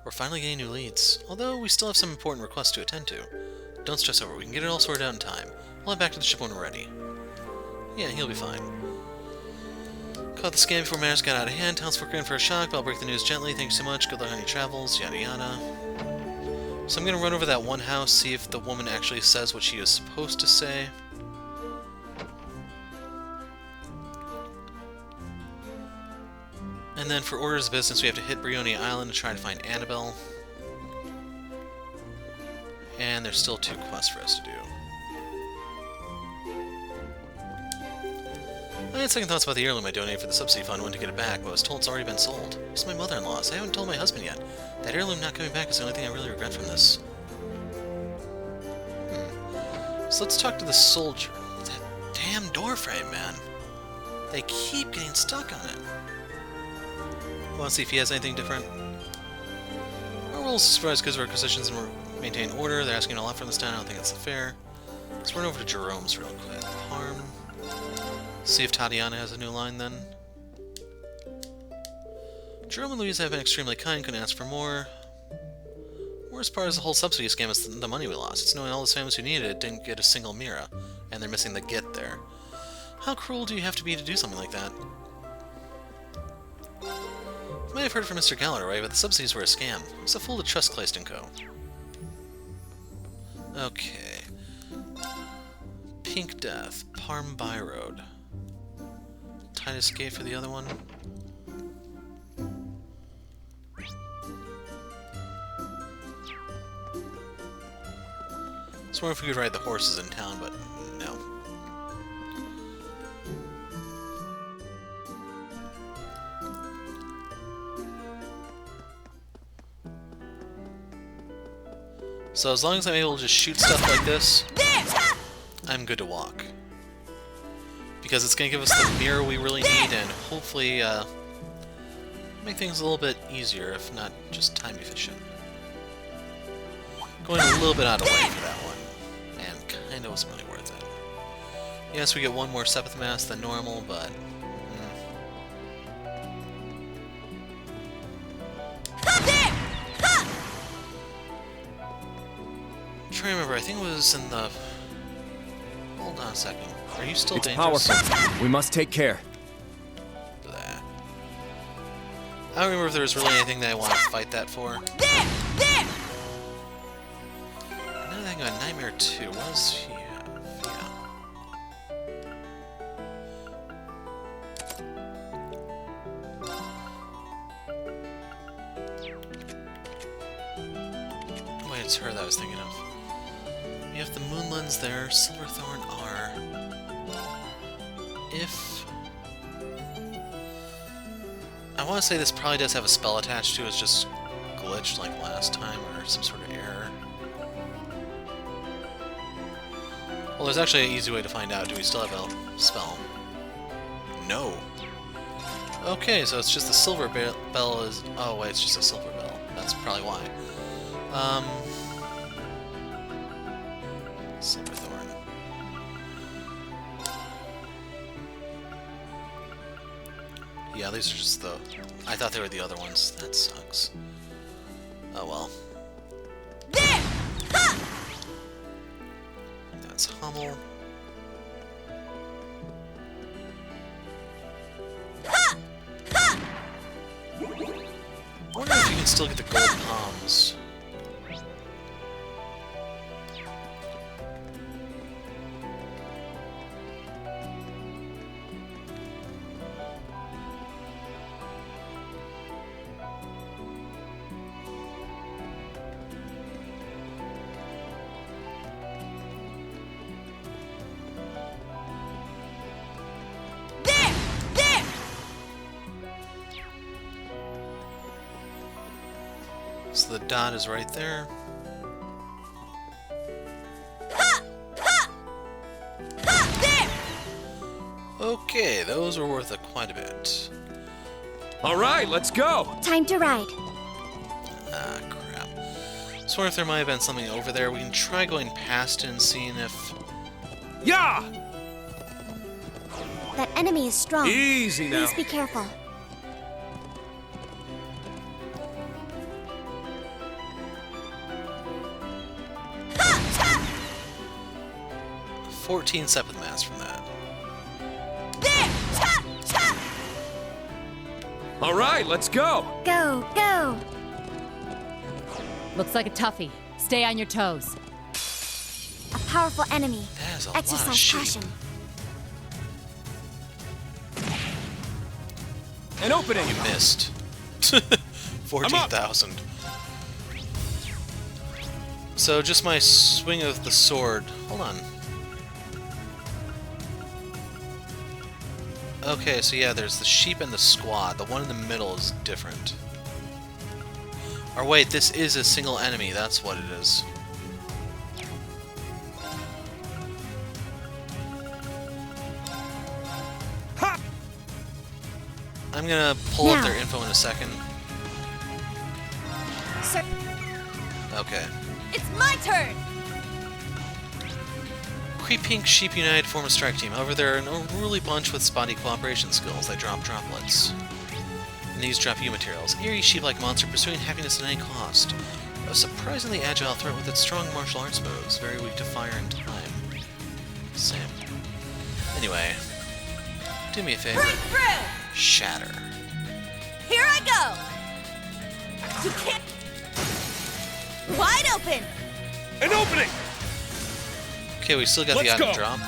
Speaker 1: We're finally getting new leads, although we still have some important requests to attend to. Don't stress over, we can get it all sorted out in time. We'll head back to the ship when we're ready. Yeah, he'll be fine. Caught the scam before matters got out of hand. Townsfolk are in for a shock, but I'll break the news gently. Thank you so much. Good luck on your travels. Yada yada. So I'm gonna run over that one house, see if the woman actually says what she is supposed to say. And then for orders of business, we have to hit Bryonia Island to try to find Annabelle. And there's still 2 quests for us to do. I had second thoughts about the heirloom I donated for the subsidy fund when to get it back, but I was told it's already been sold. It's my mother-in-law's. I haven't told my husband yet. That heirloom not coming back is the only thing I really regret from this. So let's talk to the soldier. That damn door frame, man. They keep getting stuck on it. Want to see if he has anything different? Our role is to supervise goods requisitions and maintain order. They're asking a lot from this town. I don't think that's fair. Let's run over to Jerome's real quick. Harm. See if Tatiana has a new line then. Jerome and Louise have been extremely kind, couldn't ask for more. Worst part is the whole subsidy scam is the money we lost. It's knowing all those families who needed it didn't get a single Mira, and they're missing the get there. How cruel do you have to be to do something like that? You might have heard from Mr. Gallagher, right? But the subsidies were a scam. I was a fool to trust Claystenko. Okay. Pink Death, Parm By Road. Titus Gate for the other one. was wondering if we could ride the horses in town, but no. So as long as I'm able to just shoot stuff like this, I'm good to walk. Because it's going to give us the mirror we really need and hopefully make things a little bit easier, if not just time efficient. Going a little bit out of way for that one, and kind of wasn't really worth it. Yes, we get one more Sepith Mass than normal, but... I'm trying to remember, I think it was in the... Hold on a second. Are you still
Speaker 3: It's
Speaker 1: dangerous?
Speaker 3: powerful. We must take care.
Speaker 1: Blah. I don't remember if there was really anything that I want to fight that for. Another thing on Nightmare 2 was... Yeah. Wait, it's her that I was thinking of. We have the Moon Lens there, Silverthorn R. If... I want to say this probably does have a spell attached to it, it's just glitched like last time, or some sort of error. Well, there's actually an easy way to find out. Do we still have a spell? No. Okay, so it's just the silver bell is... Oh, wait, it's just a silver bell. That's probably why. Silverthorn. Yeah, these are just the... I thought they were the other ones. That sucks. Oh well. That's Hummel. I wonder if you can still get the gold palms. So the dot is right there. Okay, those are worth quite a bit.
Speaker 3: All right, let's go.
Speaker 4: Time to ride.
Speaker 1: Ah, crap. Just wonder if there might have been something over there. We can try going past it and seeing if...
Speaker 3: Yeah!
Speaker 4: That enemy is strong.
Speaker 3: Easy now.
Speaker 4: Please be careful.
Speaker 1: a 14 Sepith Mass from that.
Speaker 3: All right, let's go.
Speaker 4: Go, go.
Speaker 8: Looks like a toughie. Stay on your toes.
Speaker 4: A powerful enemy.
Speaker 1: That is a lot of
Speaker 4: Exercise
Speaker 1: sheep.
Speaker 4: caution.
Speaker 3: An opening.
Speaker 1: You missed. 14,000. So just my swing of the sword. Hold on. Okay, so yeah, there's the sheep and the squad. The one in the middle is different. Or wait, this is a single enemy. That's what it is.
Speaker 3: Ha!
Speaker 1: I'm gonna pull up
Speaker 4: Now.
Speaker 1: their info in a second.
Speaker 4: Sir.
Speaker 1: Okay.
Speaker 5: It's my turn!
Speaker 1: Pink Sheep United form a strike team. However, they're an unruly bunch with spotty cooperation skills. They drop droplets. And these drop you materials. Eerie sheep-like monster pursuing happiness at any cost. A surprisingly agile threat with its strong martial arts moves. Very weak to fire and time. Same. Anyway. Do me a favor.
Speaker 5: Break through!
Speaker 1: Shatter.
Speaker 5: Here I go! You can't... Wide open!
Speaker 3: An opening.
Speaker 1: Okay, we still got the
Speaker 3: Let's
Speaker 1: item
Speaker 3: go.
Speaker 1: drop.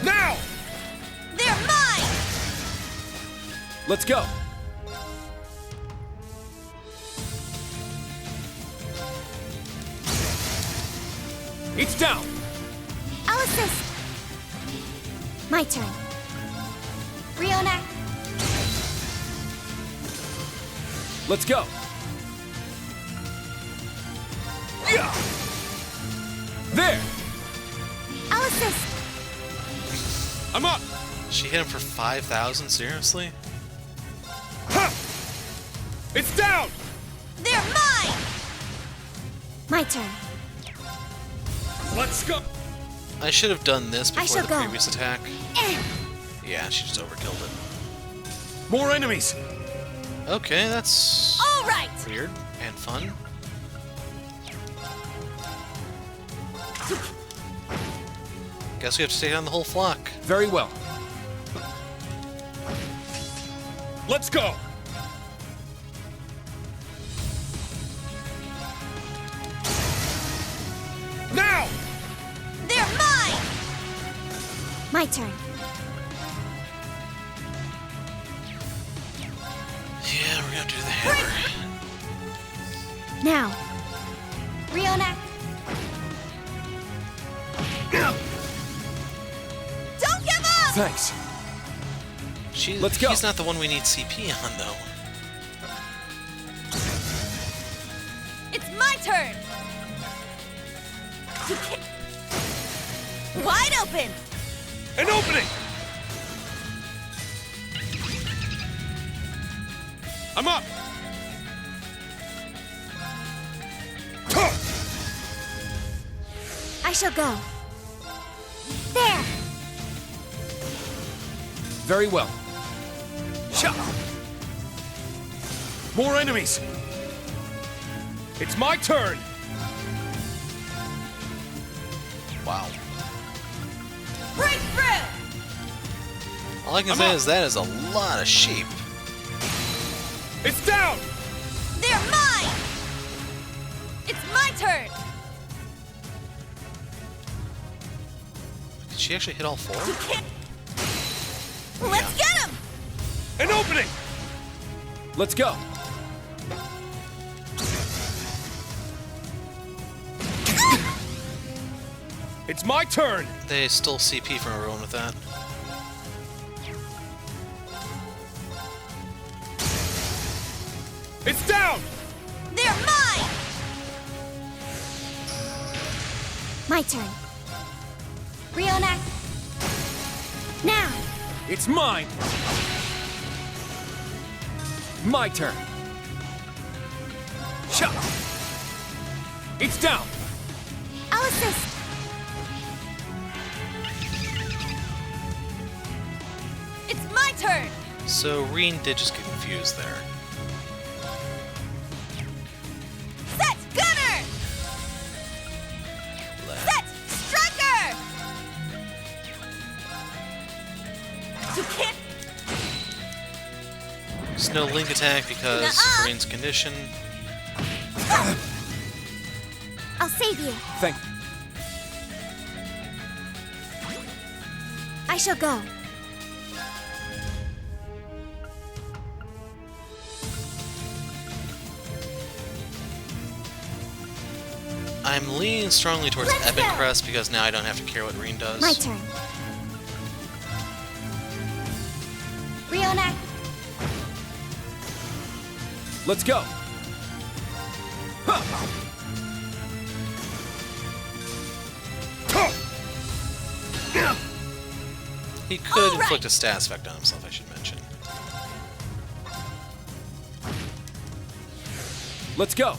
Speaker 3: Now.
Speaker 5: They're mine!
Speaker 3: Let's go. It's down!
Speaker 4: I'll assist. My turn. Bryonia.
Speaker 3: Let's go! Yeah! There!
Speaker 4: I'll assist.
Speaker 3: I'm up!
Speaker 1: She hit him for 5,000? Seriously?
Speaker 3: Ha! It's down!
Speaker 5: They're mine!
Speaker 4: My turn.
Speaker 3: Let's go!
Speaker 1: I should have done this
Speaker 4: I
Speaker 1: before
Speaker 4: shall
Speaker 1: the
Speaker 4: go.
Speaker 1: previous attack.
Speaker 4: Eh.
Speaker 1: Yeah, she just overkilled it.
Speaker 3: More enemies!
Speaker 1: Okay, that's
Speaker 5: All right!
Speaker 1: weird and fun. Guess we have to take down the whole flock.
Speaker 3: Very well. Let's go! Now!
Speaker 5: They're mine!
Speaker 4: My turn.
Speaker 1: Yeah, we're gonna do the hammer.
Speaker 4: Now. Bryonia.
Speaker 5: Don't give up!
Speaker 3: Thanks. Let's go.
Speaker 1: He's not the one we need CP on, though.
Speaker 5: It's my turn! Wide open!
Speaker 3: An opening! I'm up! Tuh!
Speaker 4: I shall go. There.
Speaker 3: Very well. Shot! More enemies! It's my turn!
Speaker 1: Wow.
Speaker 5: Break through!
Speaker 1: All I can
Speaker 3: I'm
Speaker 1: say
Speaker 3: up.
Speaker 1: is that is a lot of sheep.
Speaker 3: It's down!
Speaker 5: They're mine! It's my turn!
Speaker 1: Did she actually hit all
Speaker 5: You
Speaker 1: four?
Speaker 5: can't... Let's get him!
Speaker 3: An opening! Let's go! It's my turn!
Speaker 1: They stole CP from everyone with that.
Speaker 3: It's down!
Speaker 5: They're mine!
Speaker 4: My turn. Bryonia. Now.
Speaker 3: It's mine! My turn! Shot! It's down!
Speaker 4: I'll assist.
Speaker 5: It's my turn!
Speaker 1: So Reen did just get confused there.
Speaker 5: Set gunner! Set striker! You can't...
Speaker 1: There's no link attack because
Speaker 5: Nuh-uh.
Speaker 1: of Reen's condition.
Speaker 4: I'll save you.
Speaker 3: Thank...
Speaker 4: I shall go.
Speaker 1: I'm leaning strongly towards
Speaker 4: Let's
Speaker 1: Epic
Speaker 4: go.
Speaker 1: Crest because now I don't have to care what Reen does.
Speaker 4: My turn. Bryonia.
Speaker 3: Let's go! Huh. Tuh.
Speaker 1: He could
Speaker 5: All right.
Speaker 1: inflict a stat effect on himself, I should mention.
Speaker 3: Let's go!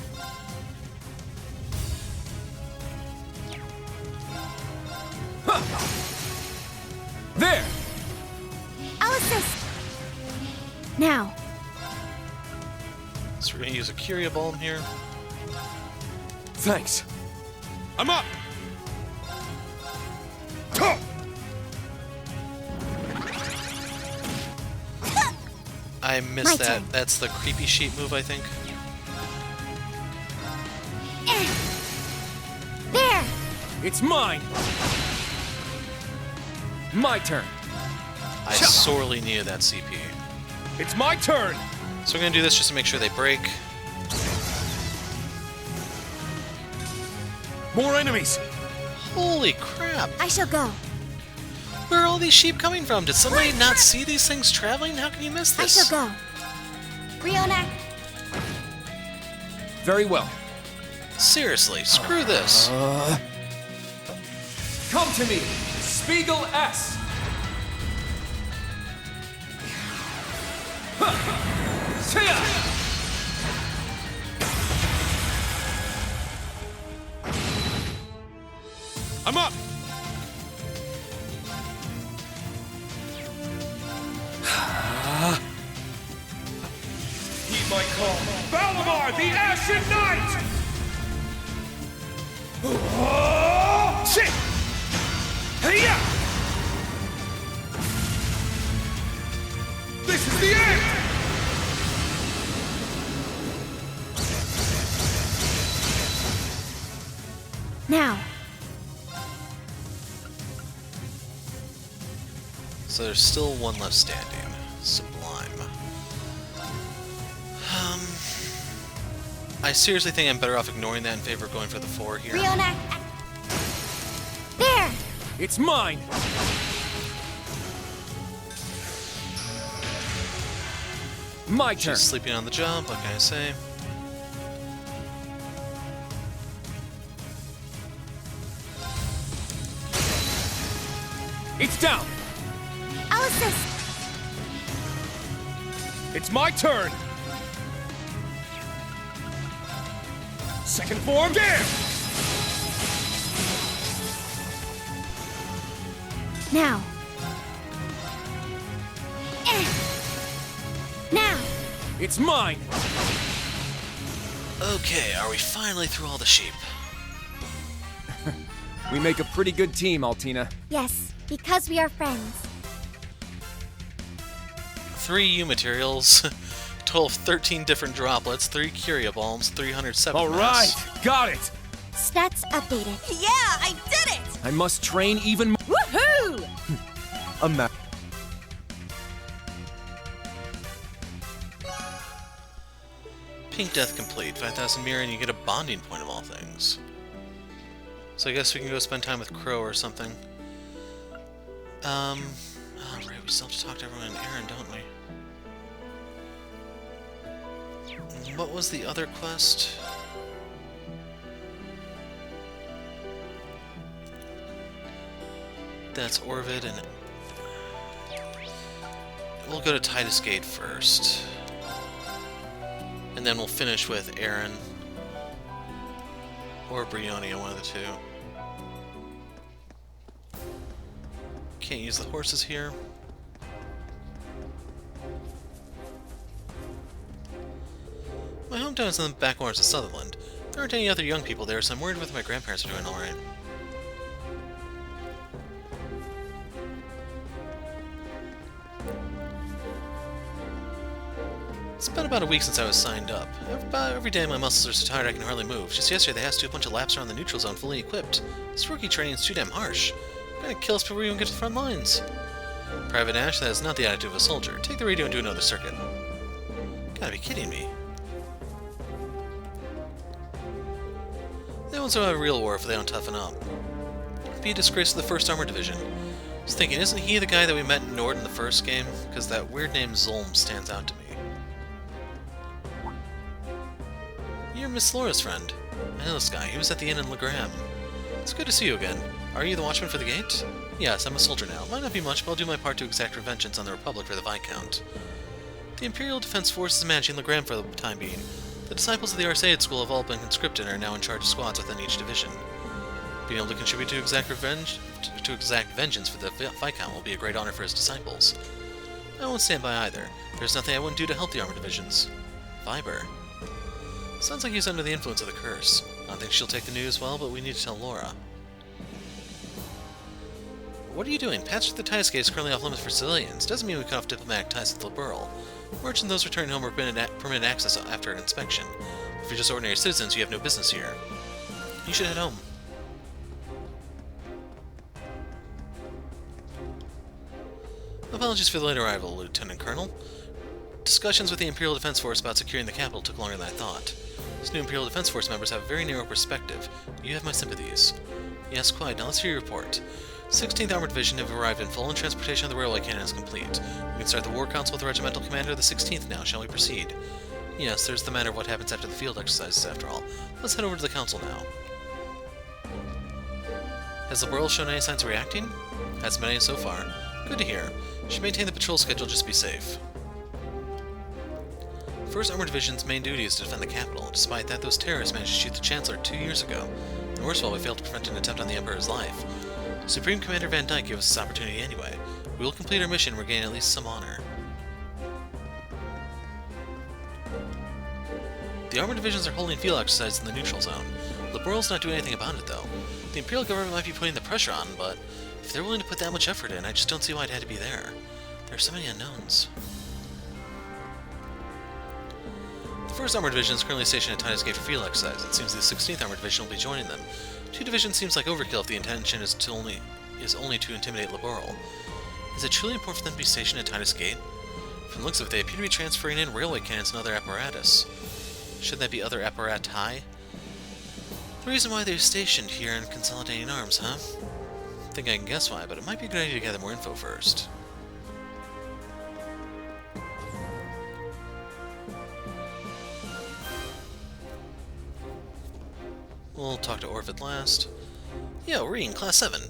Speaker 3: Huh. There!
Speaker 4: I'll assist. Now.
Speaker 1: So we're gonna use a Curia Balm here.
Speaker 3: Thanks. I'm up! Tuh.
Speaker 1: I
Speaker 4: My
Speaker 1: missed that.
Speaker 4: turn.
Speaker 1: That's the creepy sheep move, I think.
Speaker 4: There.
Speaker 3: It's mine! My turn!
Speaker 1: I
Speaker 3: Shut-
Speaker 1: sorely needed that CP.
Speaker 3: It's my turn!
Speaker 1: So we're gonna do this just to make sure they break.
Speaker 3: More enemies!
Speaker 1: Holy crap!
Speaker 4: I shall go.
Speaker 1: Where are all these sheep coming from? Did somebody not see these things traveling? How can you miss
Speaker 4: I
Speaker 1: this?
Speaker 4: shall go. Bryonia,
Speaker 3: Very well.
Speaker 1: Seriously, screw this.
Speaker 3: Come to me, Spiegel S. Tia! I'm up. Heed my call. Valimar, the Ashen Knight! Shit! Hey-ya! This is the end!
Speaker 4: now.
Speaker 1: So there's still one left standing. Sublime. I seriously think I'm better off ignoring that in favor of going for the 4 here.
Speaker 4: Bryonia, there!
Speaker 3: It's mine! My turn.
Speaker 1: She's sleeping on the job, what can I say?
Speaker 3: It's down.
Speaker 4: I'll assist.
Speaker 3: It's my turn. Second form, there!
Speaker 4: Now. Now.
Speaker 3: It's mine.
Speaker 1: Okay, are we finally through all the sheep?
Speaker 3: We make a pretty good team, Altina.
Speaker 4: Yes, because we are friends.
Speaker 1: 3 U materials, total of 13 different droplets, 3 Curia Bombs, 307
Speaker 3: All right, got it.
Speaker 4: Stats updated.
Speaker 5: Yeah, I did it!
Speaker 3: I must train even more.
Speaker 5: Woohoo!
Speaker 3: A map.
Speaker 1: Pink Death complete, 5,000 mirror, and you get a bonding point of all things. So I guess we can go spend time with Crow or something. Oh right, we still have to talk to everyone in Aaron, don't we? What was the other quest? That's Orvid, and we'll go to Titus Gate first. And then we'll finish with Aaron or Bryonia, one of the two. Can't use the horses here. My hometown is in the backwaters of Sutherland. There aren't any other young people there, so I'm worried whether my grandparents are doing alright. It's been about a week since I was signed up. About every day my muscles are so tired I can hardly move. Just yesterday they asked to do a bunch of laps around the neutral zone fully equipped. This rookie training is too damn harsh. I'm gonna kill us before we even get to the front lines. Private Ash, that is not the attitude of a soldier. Take the radio and do another circuit. Gotta be kidding me. They won't survive a real war if they don't toughen up. It'd be a disgrace to the 1st Armored Division. I was thinking, isn't he the guy that we met in Nord in the first game? Because that weird name Zolm stands out to me. You're Miss Laura's friend. I know this guy. He was at the inn in Legram. It's good to see you again. Are you the watchman for the gate? Yes, I'm a soldier now. Might not be much, but I'll do my part to exact vengeance on the Republic for the Viscount. The Imperial Defense Force is managing Legram for the time being. The disciples of the Arseid School have all been conscripted and are now in charge of squads within each division. Being able to contribute to exact vengeance for the Viscount will be a great honor for his disciples. I won't stand by either. There's nothing I wouldn't do to help the armor divisions. Viber. Sounds like he's under the influence of the curse. I don't think she'll take the news well, but we need to tell Laura. What are you doing? Patch to the Titus Gate is currently off limits for civilians. Doesn't mean we cut off diplomatic ties with Liberl. Merchants and those returning home are permitted access after an inspection. If you're just ordinary citizens, you have no business here. You should head home. Apologies for the late arrival, Lieutenant Colonel. Discussions with the Imperial Defense Force about securing the capital took longer than I thought. These new Imperial Defense Force members have a very narrow perspective. You have my sympathies. Yes, quite. Now let's hear your report. 16th Armored Division have arrived in full, and transportation of the railway cannon is complete. We can start the War Council with the Regimental Commander of the 16th now. Shall we proceed? Yes, there's the matter of what happens after the field exercises, after all. Let's head over to the Council now. Has the world shown any signs of reacting? Hasn't been any so far. Good to hear. Should maintain the patrol schedule, just be safe. 1st Armored Division's main duty is to defend the capital. Despite that, those terrorists managed to shoot the Chancellor 2 years ago. And worst of all, we failed to prevent an attempt on the Emperor's life. Supreme Commander Van Dyke gave us this opportunity anyway. We will complete our mission and regain at least some honor. The armored divisions are holding field exercises in the neutral zone. Liberal's not doing anything about it, though. The Imperial government might be putting the pressure on, but if they're willing to put that much effort in, I just don't see why it had to be there. There are so many unknowns. The 1st Armored Division is currently stationed at Titus Gate for field exercise. It seems the 16th Armored Division will be joining them. 2 divisions seems like overkill if the intention is only to intimidate Liberal. Is it truly important for them to be stationed at Titus Gate? From the looks of it, they appear to be transferring in railway cannons and other apparatus. Should that be other apparati? The reason why they're stationed here and consolidating arms, huh? I think I can guess why, but it might be a good idea to gather more info first. We'll talk to Orvid last. Yo, Reen, Class 7.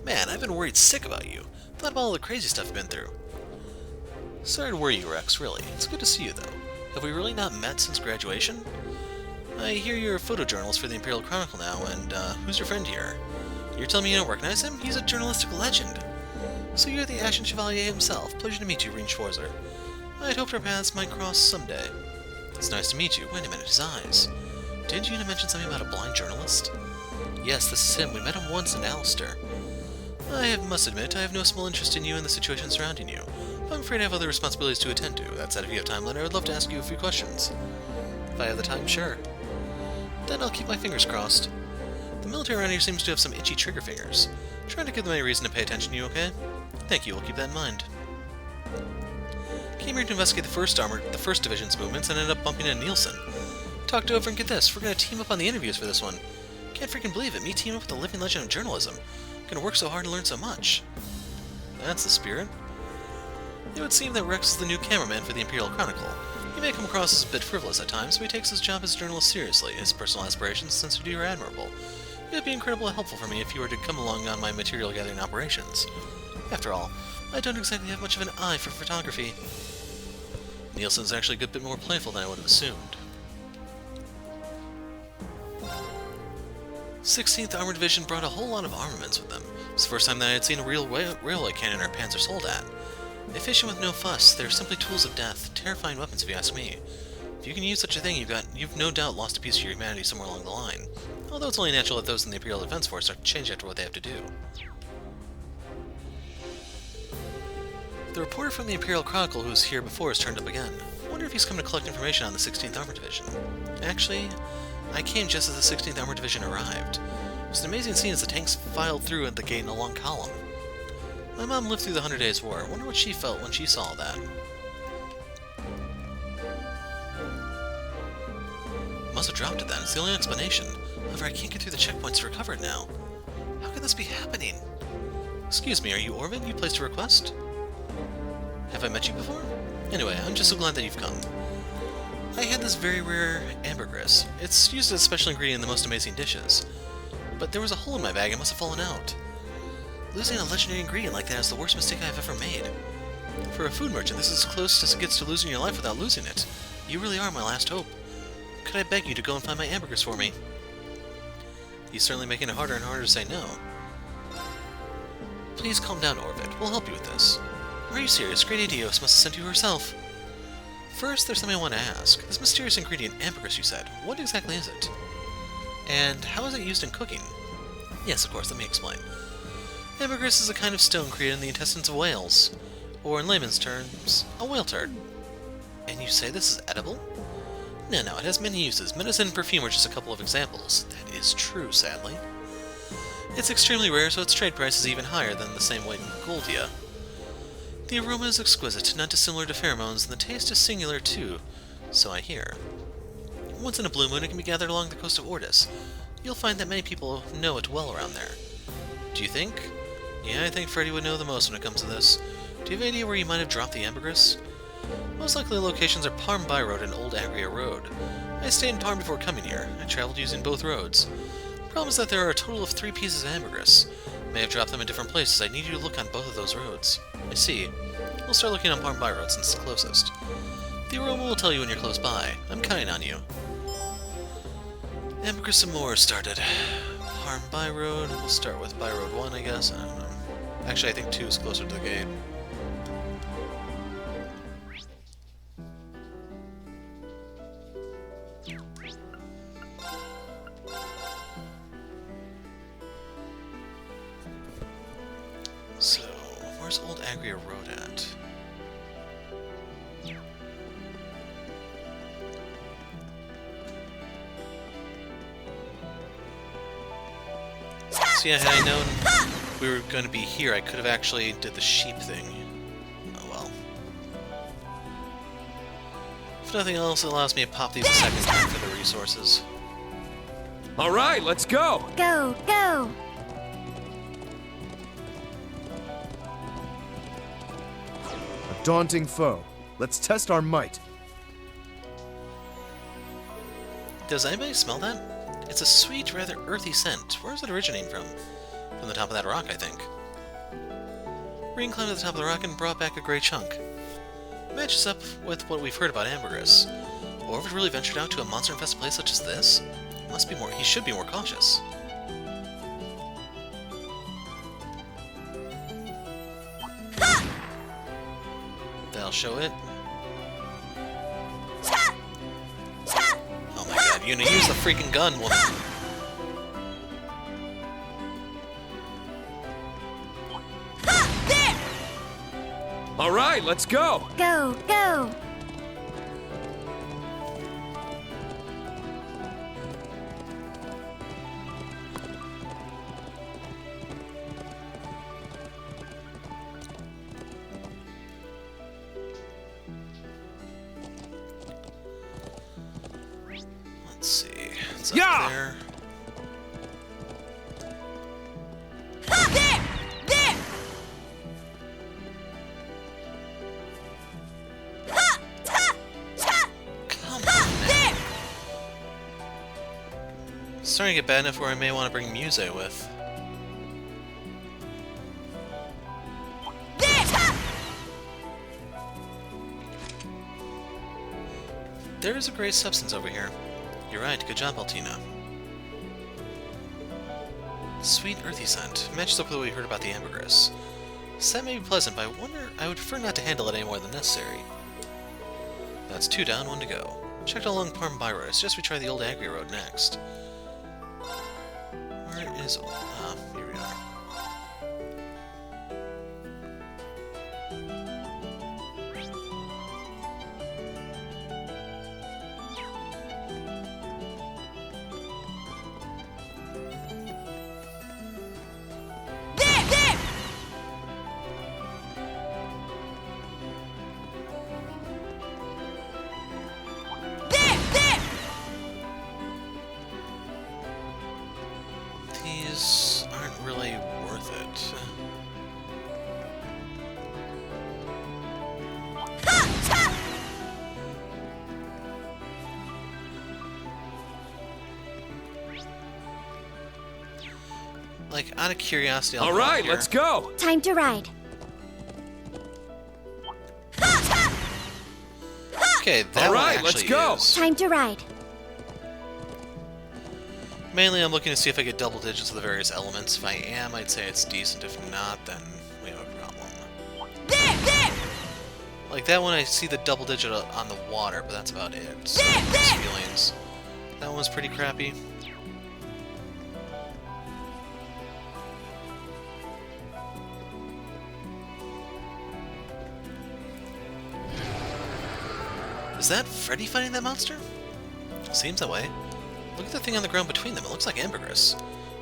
Speaker 1: Man, I've been worried sick about you. Thought about all the crazy stuff you've been through. Sorry to worry you, Rex, really. It's good to see you, though. Have we really not met since graduation? I hear you're a photojournalist for the Imperial Chronicle now, and, who's your friend here? You're telling me you don't recognize him? He's a journalistic legend. So you're the Ashen Chevalier himself. Pleasure to meet you, Reen Schwarzer. I'd hoped our paths might cross someday. It's nice to meet you. Wait a minute, his eyes. Didn't you mention something about a blind journalist? Yes, this is him. We met him once in Alistair. Must admit, I have no small interest in you and the situation surrounding you. I'm afraid I have other responsibilities to attend to. That said, if you have time later, I'd love to ask you a few questions. If I have the time, sure. Then I'll keep my fingers crossed. The military around here seems to have some itchy trigger fingers. Trying to give them any reason to pay attention to you, okay? Thank you, we'll keep that in mind. Came here to investigate the 1st Division's movements and ended up bumping into Nielsen. Talked over and get this, we're gonna team up on the interviews for this one. Can't freaking believe it, me teaming up with the living legend of journalism. Gonna work so hard to learn so much. That's the spirit. It would seem that Rex is the new cameraman for the Imperial Chronicle. He may come across as a bit frivolous at times, but he takes his job as a journalist seriously. His personal aspirations and sense of duty are admirable. It would be incredibly helpful for me if you were to come along on my material gathering operations. After all, I don't exactly have much of an eye for photography. Nielsen's actually a good bit more playful than I would have assumed. 16th Armored Division brought a whole lot of armaments with them. It's the first time that I had seen a real railway cannon or panzer soldat. They fish in with no fuss. They're simply tools of death. Terrifying weapons, if you ask me. If you can use such a thing, you've no doubt lost a piece of your humanity somewhere along the line. Although it's only natural that those in the Imperial Defense Force are changed after what they have to do. The reporter from the Imperial Chronicle who was here before has turned up again. I wonder if he's come to collect information on the 16th Armored Division. Actually, I came just as the 16th Armored Division arrived. It was an amazing scene as the tanks filed through at the gate in a long column. My mom lived through the 100 Days War. I wonder what she felt when she saw that. Must have dropped it then. It's the only explanation. However, I can't get through the checkpoints to recover it now. How could this be happening? Excuse me, are you Orvid? You placed a request? Have I met you before? Anyway, I'm just so glad that you've come. I had this very rare ambergris. It's used as a special ingredient in the most amazing dishes. But there was a hole in my bag and must have fallen out. Losing a legendary ingredient like that is the worst mistake I've ever made. For a food merchant, this is as close as it gets to losing your life without losing it. You really are my last hope. Could I beg you to go and find my ambergris for me? He's certainly making it harder and harder to say no. Please calm down, Orvid. We'll help you with this. Are you serious? Great Idios must have sent you herself. First, there's something I want to ask. This mysterious ingredient, ambergris, you said. What exactly is it? And how is it used in cooking? Yes, of course, let me explain. Ambergris is a kind of stone created in the intestines of whales, or in layman's terms, a whale turd. And you say this is edible? No, it has many uses. Medicine and perfume are just a couple of examples. That is true, sadly. It's extremely rare, so its trade price is even higher than the same weight in Goldia. The aroma is exquisite, not dissimilar to pheromones, and the taste is singular too, so I hear. Once in a blue moon, it can be gathered along the coast of Ordis. You'll find that many people know it well around there. Do you think? Yeah, I think Freddy would know the most when it comes to this. Do you have any idea where you might have dropped the ambergris? Most likely locations are Parm By Road and Old Agria Road. I stayed in Parm before coming here. I traveled using both roads. Problem is that there are a total of 3 pieces of ambergris. May have dropped them in different places. I need you to look on both of those roads. I see. We'll start looking on Parm By Road since it's closest. The aroma will tell you when you're close by. I'm counting on you. Ambergris and more started. Parm By Road. We'll start with By Road 1, I guess. I don't know. Actually, I think 2 is closer to the gate. So, where's Old Agria Road at? See, had I known we were going to be here, I could have actually did the sheep thing. Oh well. If nothing else, it allows me to pop these a second time for the resources.
Speaker 3: Alright, let's go!
Speaker 4: Go, go!
Speaker 9: A daunting foe. Let's test our might.
Speaker 1: Does anybody smell that? It's a sweet, rather earthy scent. Where is it originating from? From the top of that rock, I think. Ring climbed to the top of the rock and brought back a gray chunk. It matches up with what we've heard about ambergris. Orvid really ventured out to a monster-infested place such as this? Must be more. He should be more cautious. That'll show it. Oh my god, you're gonna use the freaking gun, woman!
Speaker 3: Alright, let's go!
Speaker 4: Go, go!
Speaker 1: Let's see. It's up
Speaker 3: Yeah!
Speaker 1: there. Come on, man. It's starting to get bad enough where I may want to bring Musse with. There is a great substance over here. You're right, good job, Altina. Sweet earthy scent. Matches up with what we heard about the ambergris. Scent may be pleasant, but I would prefer not to handle it any more than necessary. That's 2 down, 1 to go. Checked along Parm By Road. I suggest we try the Old Agria Road next. Where is... Ah, here we are. These aren't really worth it. Like, out of curiosity, I'll
Speaker 3: Alright, let's go!
Speaker 4: Time to ride.
Speaker 1: Okay, that one
Speaker 3: Alright,
Speaker 1: actually
Speaker 3: let's go!
Speaker 1: is.
Speaker 4: Time to ride.
Speaker 1: Mainly, I'm looking to see if I get double digits of the various elements. If I am, I'd say it's decent. If not, then we have a problem. Like that one, I see the double digit on the water, but that's about it. So, mixed feelings. That one was pretty crappy. Is that Freddy fighting that monster? Seems that way. Look at the thing on the ground between them. It looks like ambergris.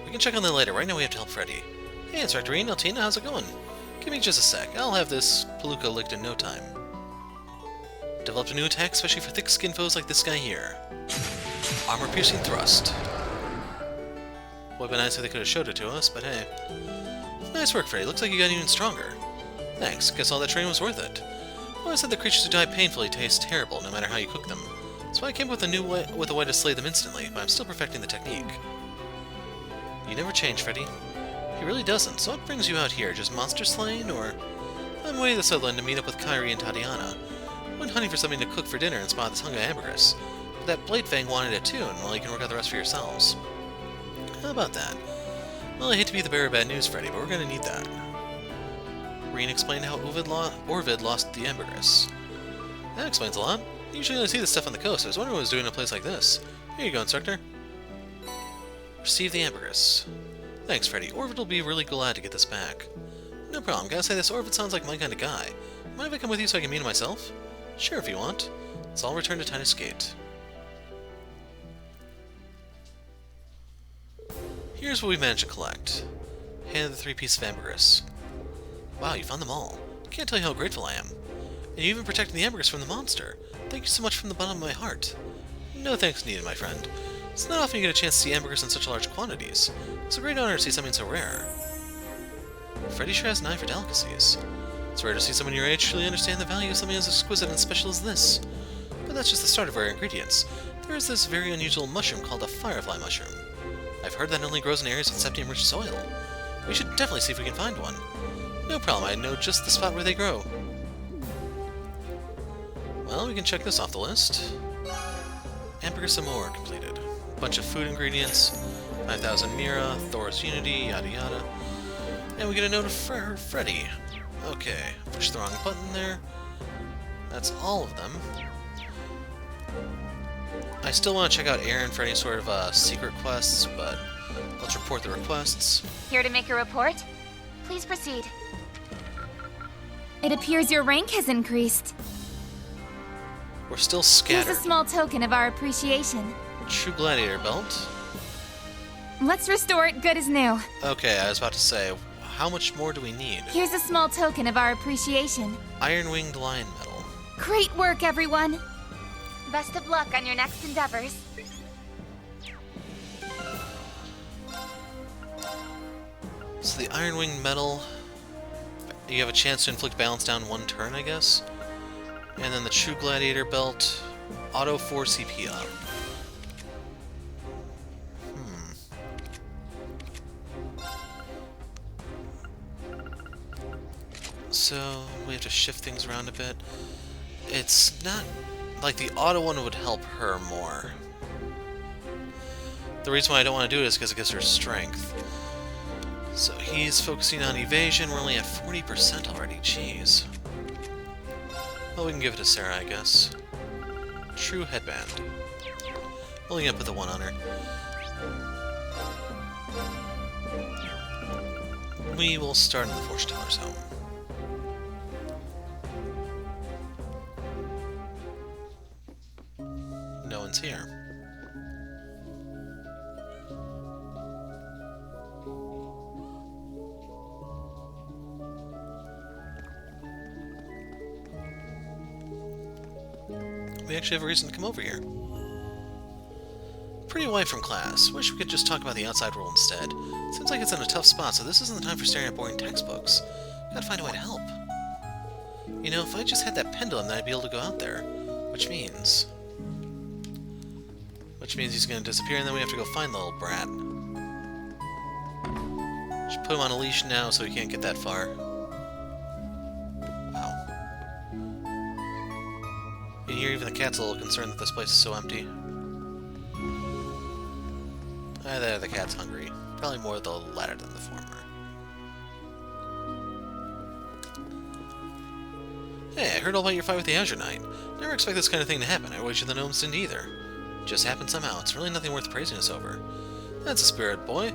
Speaker 1: We can check on that later. Right now we have to help Freddy. Hey, Inspector Reen, Altina, how's it going? Give me just a sec. I'll have this Palooka licked in no time. Developed a new attack especially for thick-skinned foes like this guy here. Armor-piercing thrust. Would have been nice if they could have showed it to us, but hey. Nice work, Freddy. Looks like you got even stronger. Thanks. Guess all that training was worth it. Well, I said the creatures who die painfully taste terrible, no matter how you cook them. That's why I came up with a way to slay them instantly, but I'm still perfecting the technique. You never change, Freddy. He really doesn't. So what brings you out here? Just monster slaying, or...? I'm waiting to Sutherland to meet up with Kyrie and Tatiana. I went hunting for something to cook for dinner and spotted this hunk of ambergris. But that Blade Fang wanted it too, and well, you can work out the rest for yourselves. How about that? Well, I hate to be the bearer of bad news, Freddy, but we're gonna need that. Reen explained how Orvid lost the ambergris. That explains a lot. I usually only see this stuff on the coast. I was wondering what it was doing in a place like this. Here you go, Instructor. Receive the ambergris. Thanks, Freddy. Orvid will be really glad to get this back. No problem. Gotta say, this Orvid sounds like my kind of guy. Mind if I come with you so I can meet him myself? Sure, if you want. Let's all return to Titus Gate. Here's what we managed to collect. Hand the 3 pieces of ambergris. Wow, you found them all. Can't tell you how grateful I am. And you even protected the ambergris from the monster. Thank you so much from the bottom of my heart. No thanks needed, my friend. It's not often you get a chance to see ambergris in such large quantities. It's a great honor to see something so rare. Freddy sure has an eye for delicacies. It's rare to see someone your age truly understand the value of something as exquisite and special as this. But that's just the start of rare ingredients. There is this very unusual mushroom called a firefly mushroom. I've heard that only grows in areas with septium-rich soil. We should definitely see if we can find one. No problem, I know just the spot where they grow. Well, we can check this off the list. Ambergris Amore completed. Bunch of food ingredients, 5,000 Mira, Thor's Unity, yada yada. And we get a note for Freddy. Okay, push the wrong button there. That's all of them. I still want to check out Aaron for any sort of secret quests, but let's report the requests.
Speaker 7: Here to make a report? Please proceed.
Speaker 4: It appears your rank has increased.
Speaker 1: We're still scattered.
Speaker 4: Here's a small token of our appreciation.
Speaker 1: True Gladiator Belt.
Speaker 4: Let's restore it good as new.
Speaker 1: Okay, I was about to say, how much more do we need?
Speaker 4: Here's a small token of our appreciation.
Speaker 1: Iron Winged Lion Medal.
Speaker 4: Great work, everyone!
Speaker 7: Best of luck on your next endeavors.
Speaker 1: So the Iron Winged Medal, you have a chance to inflict balance down 1 turn, I guess. And then the True Gladiator Belt, auto 4 CP up. So we have to shift things around a bit. It's not like the auto one would help her more. The reason why I don't want to do it is because it gives her strength. So he's focusing on evasion. We're only at 40% already. Jeez. Well, we can give it to Sarah, I guess. True Headband. Only gonna put the 1 on her. We will start in the Fortune Teller's home. No one's here. We actually have a reason to come over here. Pretty away from class. Wish we could just talk about the outside world instead. Seems like it's in a tough spot, so this isn't the time for staring at boring textbooks. Gotta find a way to help. You know, if I just had that pendulum, then I'd be able to go out there. Which means he's gonna disappear, and then we have to go find the little brat. Should put him on a leash now so he can't get that far. Wow. You hear even the cat's a little concerned that this place is so empty. Either the cat's hungry. Probably more the latter than the former. Hey, I heard all about your fight with the Azure Knight. Never expect this kind of thing to happen. I wager the gnomes didn't either. It just happened somehow. It's really nothing worth praising us over. That's a spirit, boy.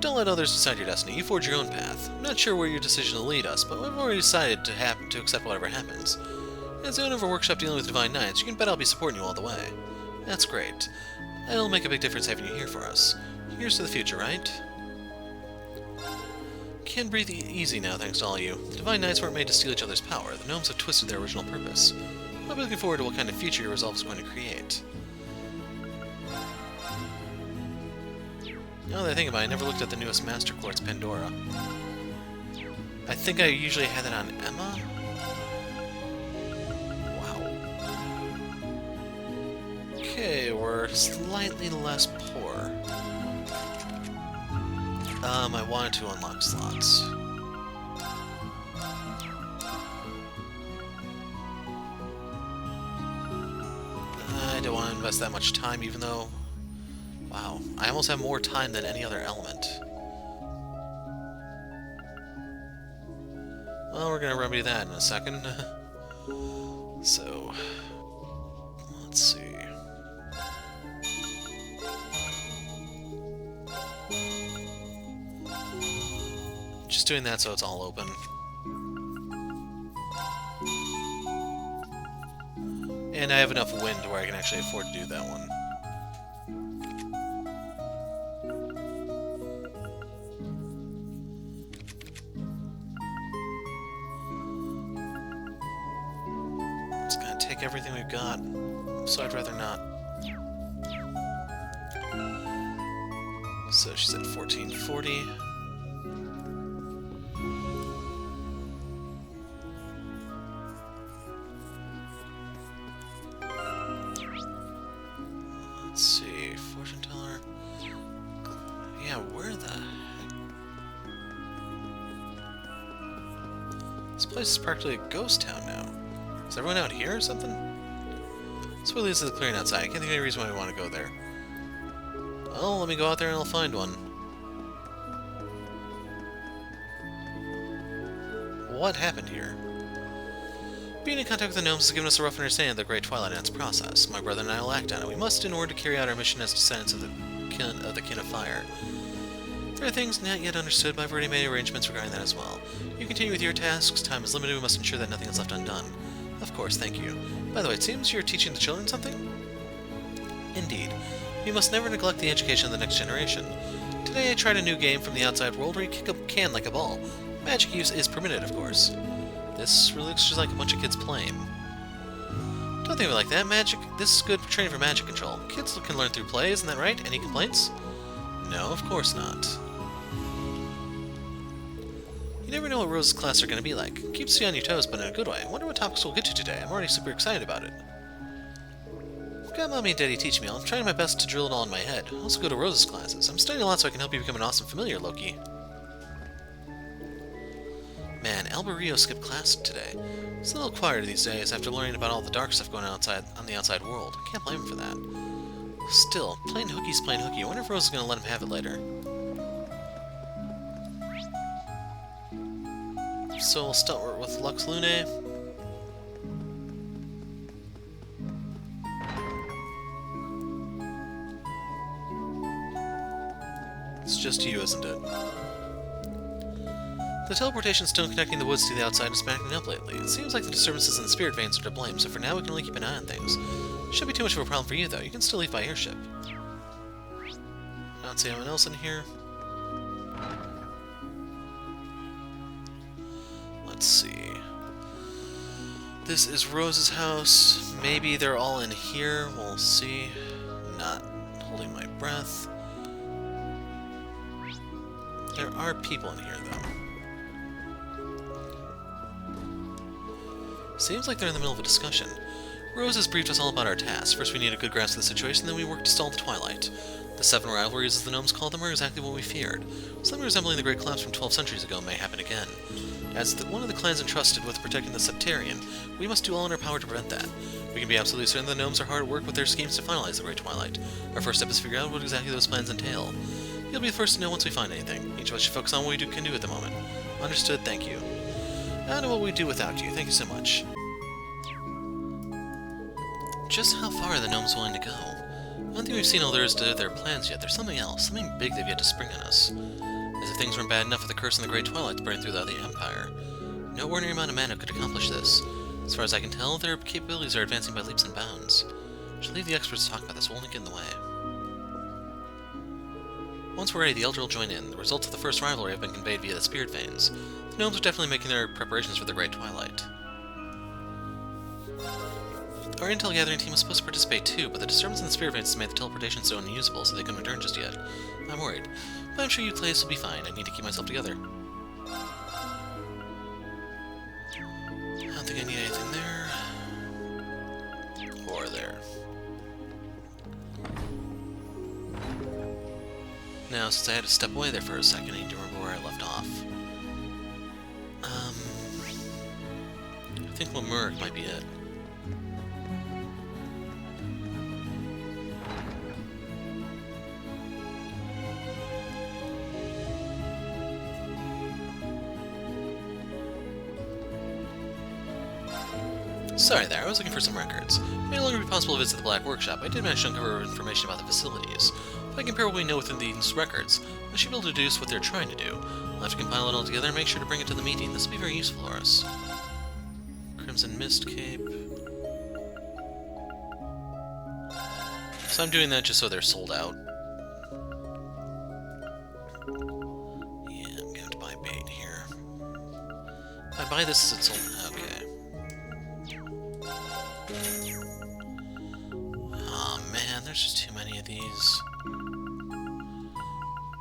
Speaker 1: Don't let others decide your destiny. You forge your own path. I'm not sure where your decision will lead us, but we've already decided to accept whatever happens. As the owner of a workshop dealing with Divine Knights, you can bet I'll be supporting you all the way. That's great. It'll make a big difference having you here for us. Here's to the future, right? Can breathe easy now, thanks to all you. The Divine Knights weren't made to steal each other's power. The gnomes have twisted their original purpose. I'll be looking forward to what kind of future your resolve is going to create. Now that I think about it, I never looked at the newest Master Quartz, Pandora. I think I usually had that on Emma? Wow. Okay, we're slightly less poor. I wanted to unlock slots. I don't want to invest that much time, even though... Wow, I almost have more time than any other element. Well, we're gonna remedy that in a second. So... let's see... Just doing that so it's all open. And I have enough wind where I can actually afford to do that one. It's gonna take everything we've got, so I'd rather not. So she's at 1440. Let's see, fortune teller. Yeah, where the heck? This place is practically a ghost town now. Is everyone out here or something? This way leads to the clearing outside. I can't think of any reason why we want to go there. Well, let me go out there and I'll find one. What happened here? Being in contact with the gnomes has given us a rough understanding of the Great Twilight and its process. My brother and I will act on it. We must in order to carry out our mission as descendants of the kin of fire. There are things not yet understood, but I've already made arrangements regarding that as well. You continue with your tasks. Time is limited. We must ensure that nothing is left undone. Of course, thank you. By the way, it seems you're teaching the children something? Indeed. We must never neglect the education of the next generation. Today I tried a new game from the outside world where you kick a can like a ball. Magic use is permitted, of course. This really looks just like a bunch of kids playing. Don't think of it like that. Magic. This is good training for magic control. Kids can learn through play, isn't that right? Any complaints? No, of course not. You never know what Rose's classes are going to be like. Keeps you on your toes, but in a good way. I wonder what topics we'll get to today. I'm already super excited about it. I've got Mommy and Daddy teaching me. I'm trying my best to drill it all in my head. I'll also go to Rose's classes. I'm studying a lot so I can help you become an awesome familiar, Loki. Man, Alberio skipped class today. He's a little quieter these days after learning about all the dark stuff going on the outside world. I can't blame him for that. Still, playing hookie's playing hooky. I wonder if Rose is going to let him have it later. So we'll start with Lux Lunae. It's just you, isn't it? The teleportation stone connecting the woods to the outside is backing up lately. It seems like the disturbances in the spirit veins are to blame, so for now we can only keep an eye on things. Shouldn't be too much of a problem for you, though. You can still leave by airship. I don't see anyone else in here. Let's see. This is Rose's house. Maybe they're all in here. We'll see. Not holding my breath. There are people in here, though. Seems like they're in the middle of a discussion. Rose has briefed us all about our tasks. First we need a good grasp of the situation, then we work to stall the Twilight. The 7 rivalries, as the gnomes call them, are exactly what we feared. Something resembling the Great Collapse from 12 centuries ago may happen again. As one of the clans entrusted with protecting the Septarian, we must do all in our power to prevent that. We can be absolutely certain the gnomes are hard at work with their schemes to finalize the Great Twilight. Our first step is to figure out what exactly those plans entail. You'll be the first to know once we find anything. Each of us should focus on what we can do at the moment. Understood, thank you. I don't know what we'd do without you. Thank you so much. Just how far are the gnomes willing to go? I don't think we've seen all there is to their plans yet. There's something else, something big they've yet to spring on us. As if things weren't bad enough with the curse and the Great Twilight burning throughout the Empire. No ordinary amount of mana could accomplish this. As far as I can tell, their capabilities are advancing by leaps and bounds. I should leave the experts to talk about this, we'll only get in the way. Once we're ready, the Elder will join in. The results of the first rivalry have been conveyed via the spirit veins. The gnomes are definitely making their preparations for the Great Twilight. Our intel gathering team was supposed to participate too, but the disturbance in the sphere has made the teleportation zone unusable, so they couldn't return just yet. I'm worried. But I'm sure you Clays will be fine. I need to keep myself together. I don't think I need anything there. Or there. Now, since I had to step away there for a second, I need to remember where I left off. I think Lemuric might be it. Sorry there, I was looking for some records. It may no longer be possible to visit the Black Workshop. I did manage to uncover information about the facilities. If I compare what we know within these records, I should be able to deduce what they're trying to do. I'll have to compile it all together and make sure to bring it to the meeting. This will be very useful for us. Crimson Mist Cape. So I'm doing that just so they're sold out. Yeah, I'm going to have to buy bait here. If I buy this, it's sold. Okay. Oh man, there's just too many of these.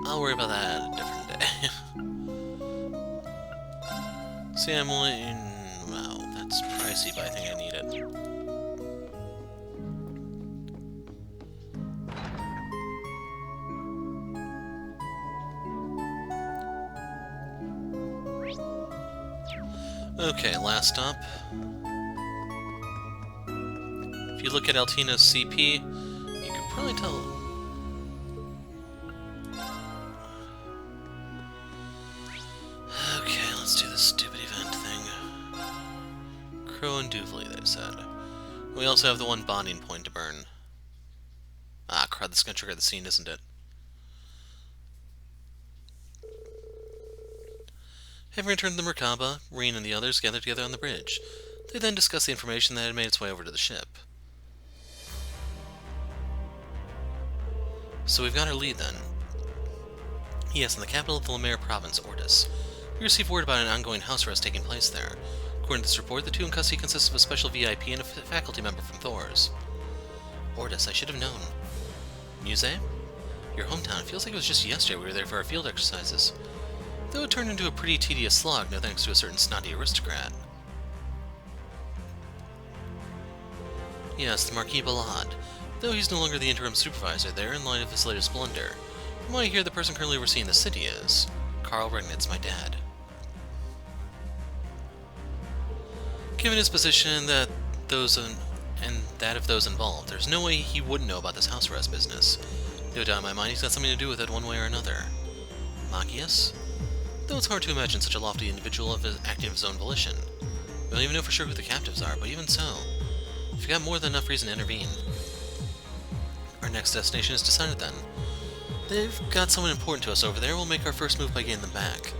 Speaker 1: I'll worry about that a different day. See, I'm only... Wow, that's pricey, but I think I need it. Okay, last stop. If you look at Altina's CP, you can probably tell. Okay, let's do this stupid event thing. Crow and Duvley, they said. We also have the one bonding point to burn. Ah, crud, this is gonna trigger the scene, isn't it? Having returned to the Merkaba, Reen and the others gathered together on the bridge. They then discussed the information that had made its way over to the ship. So we've got our lead then. Yes, in the capital of the Lemaire province, Ortis. We received word about an ongoing house arrest taking place there. According to this report, the two in custody consist of a special VIP and a faculty member from Thor's. Ortis, I should have known. Musse? Your hometown. It feels like it was just yesterday we were there for our field exercises. Though it turned into a pretty tedious slog, no thanks to a certain snotty aristocrat. Yes, the Marquis Ballade. Though he's no longer the interim supervisor there in light of his latest blunder. From what I hear, the person currently overseeing the city is Carl Regnitz, my dad. Given his position and that of those involved, there's no way he wouldn't know about this house arrest business. No doubt in my mind he's got something to do with it one way or another. Machias? Though it's hard to imagine such a lofty individual acting of his own volition. We don't even know for sure who the captives are, but even so, we've got more than enough reason to intervene. Our next destination is decided then. They've got someone important to us over there. We'll make our first move by getting them back.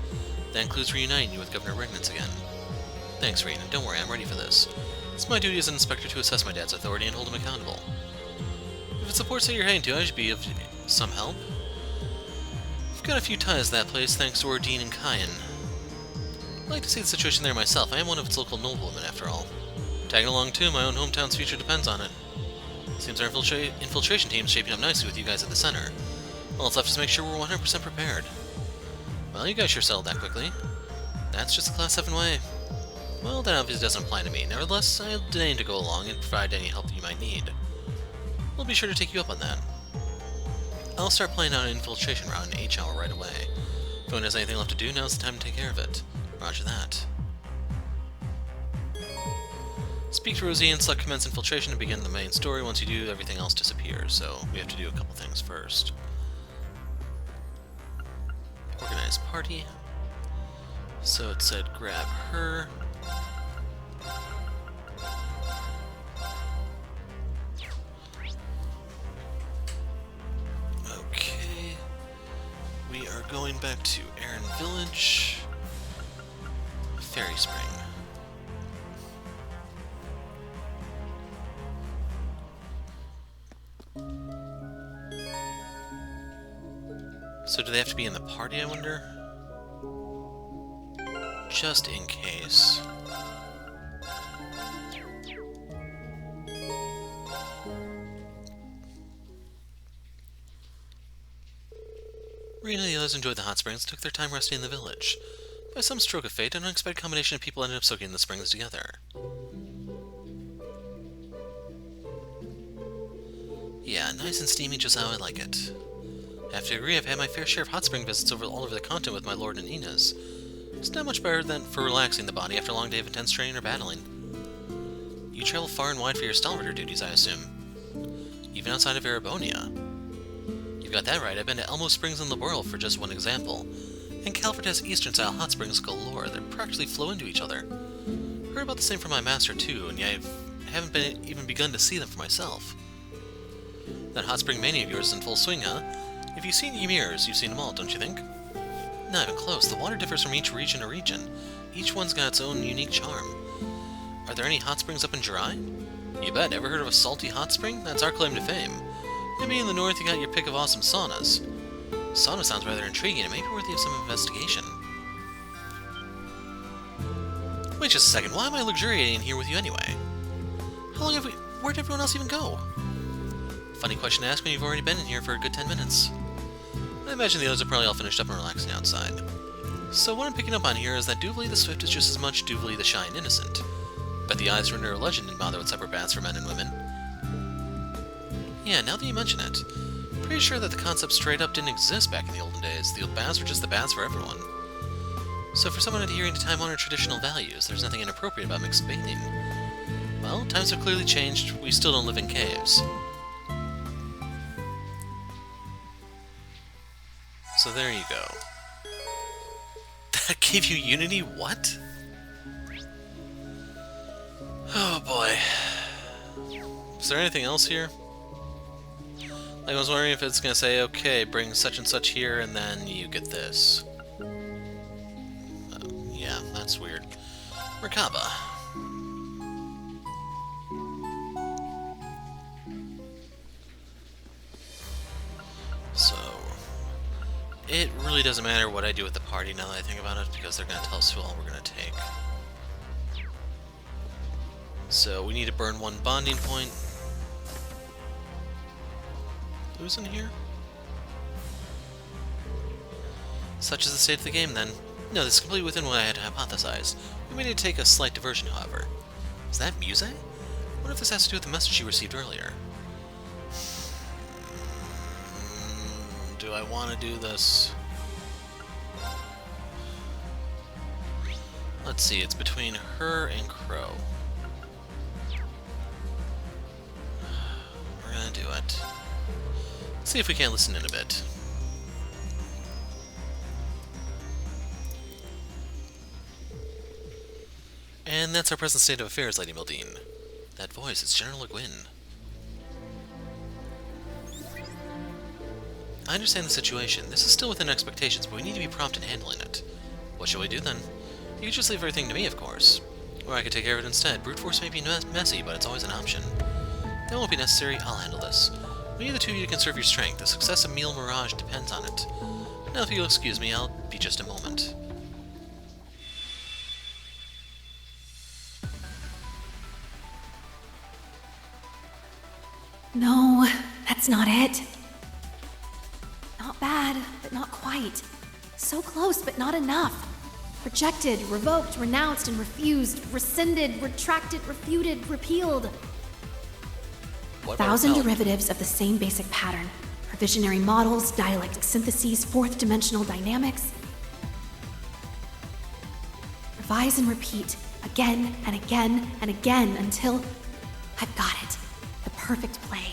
Speaker 1: That includes reuniting you with Governor Regnitz again. Thanks, Reen. Don't worry, I'm ready for this. It's my duty as an inspector to assess my dad's authority and hold him accountable. If it's the port state you're heading to, I should be of some help. I've got a few ties to that place thanks to Ordine and Kyan. I'd like to see the situation there myself. I am one of its local noblemen, after all. Tagging along too, my own hometown's future depends on it. Seems our infiltration team's shaping up nicely with you guys at the center. All that's left is to make sure we're 100% prepared. Well, you guys sure settled that quickly. That's just the Class 7 way. Well, that obviously doesn't apply to me. Nevertheless, I'll deign to go along and provide any help that you might need. We'll be sure to take you up on that. I'll start playing out an infiltration route in H-hour right away. If anyone has anything left to do, now's the time to take care of it. Roger that. Speak to Rosie and select commence infiltration to begin the main story. Once you do, everything else disappears, so we have to do a couple things first. Organize party. So it said grab her. Okay. We are going back to Erin Village. Fairy Spring. So do they have to be in the party, I wonder? Just in case. Rena and the others enjoyed the hot springs and took their time resting in the village. By some stroke of fate, an unexpected combination of people ended up soaking in the springs together. Yeah, nice and steamy, just how I like it. I have to agree, I've had my fair share of hot spring visits all over the continent with my lord and Inez. It's not much better than for relaxing the body after a long day of intense training or battling. You travel far and wide for your stalwarter duties, I assume. Even outside of Bryonia. You've got that right, I've been to Elmo Springs and Laurel for just one example. And Calvert has eastern-style hot springs galore that practically flow into each other. Heard about the same from my master too, and yet I haven't even begun to see them for myself. That hot spring mania of yours is in full swing, huh? If you've seen Ymir's, you've seen them all, don't you think? Not even close. The water differs from each region to region. Each one's got its own unique charm. Are there any hot springs up in Jirai? You bet. Ever heard of a salty hot spring? That's our claim to fame. Maybe in the north you got your pick of awesome saunas. Sauna sounds rather intriguing and may be worthy of some investigation. Wait just a second. Why am I luxuriating here with you anyway? How long have we... Where'd everyone else even go? Funny question to ask when you've already been in here for a good 10 minutes. I imagine the others are probably all finished up and relaxing outside. So what I'm picking up on here is that Duvali the Swift is just as much Duvali the Shy and Innocent. Bet the eyes Surrender Legend didn't bother with separate baths for men and women. Yeah, now that you mention it, pretty sure that the concept straight up didn't exist back in the olden days. The old baths were just the baths for everyone. So for someone adhering to time-honored traditional values, there's nothing inappropriate about mixed bathing. Well, times have clearly changed. We still don't live in caves. So there you go. That gave you Unity? What? Oh boy. Is there anything else here? Like, I was wondering if it's gonna say, okay, bring such and such here, and then you get this. Yeah, that's weird. Merkaba. So... it really doesn't matter what I do with the party now that I think about it, because they're going to tell us who all we're going to take. So we need to burn one bonding point. Who's in here? Such is the state of the game, then. No, this is completely within what I had hypothesized. We may need to take a slight diversion, however. Is that Musse? I wonder if this has to do with the message you received earlier. Do I want to do this? Let's see, it's between her and Crow. We're gonna do it. Let's see if we can't listen in a bit. And that's our present state of affairs, Lady Mildine. That voice, it's General Le Guin. I understand the situation. This is still within expectations, but we need to be prompt in handling it. What shall we do then? You could just leave everything to me, of course. Or I could take care of it instead. Brute force may be messy, but it's always an option. That won't be necessary. I'll handle this. We need the two of you to conserve your strength. The success of Meal Mirage depends on it. Now, if you'll excuse me, I'll be just a moment.
Speaker 10: No, that's not it. Not bad, but not quite. So close, but not enough. Rejected, revoked, renounced, and refused. Rescinded, retracted, refuted, repealed. 1,000 derivatives of the same basic pattern. Provisionary models, dialectic syntheses, fourth-dimensional dynamics. Revise and repeat, again and again and again, until I've got it. The perfect play.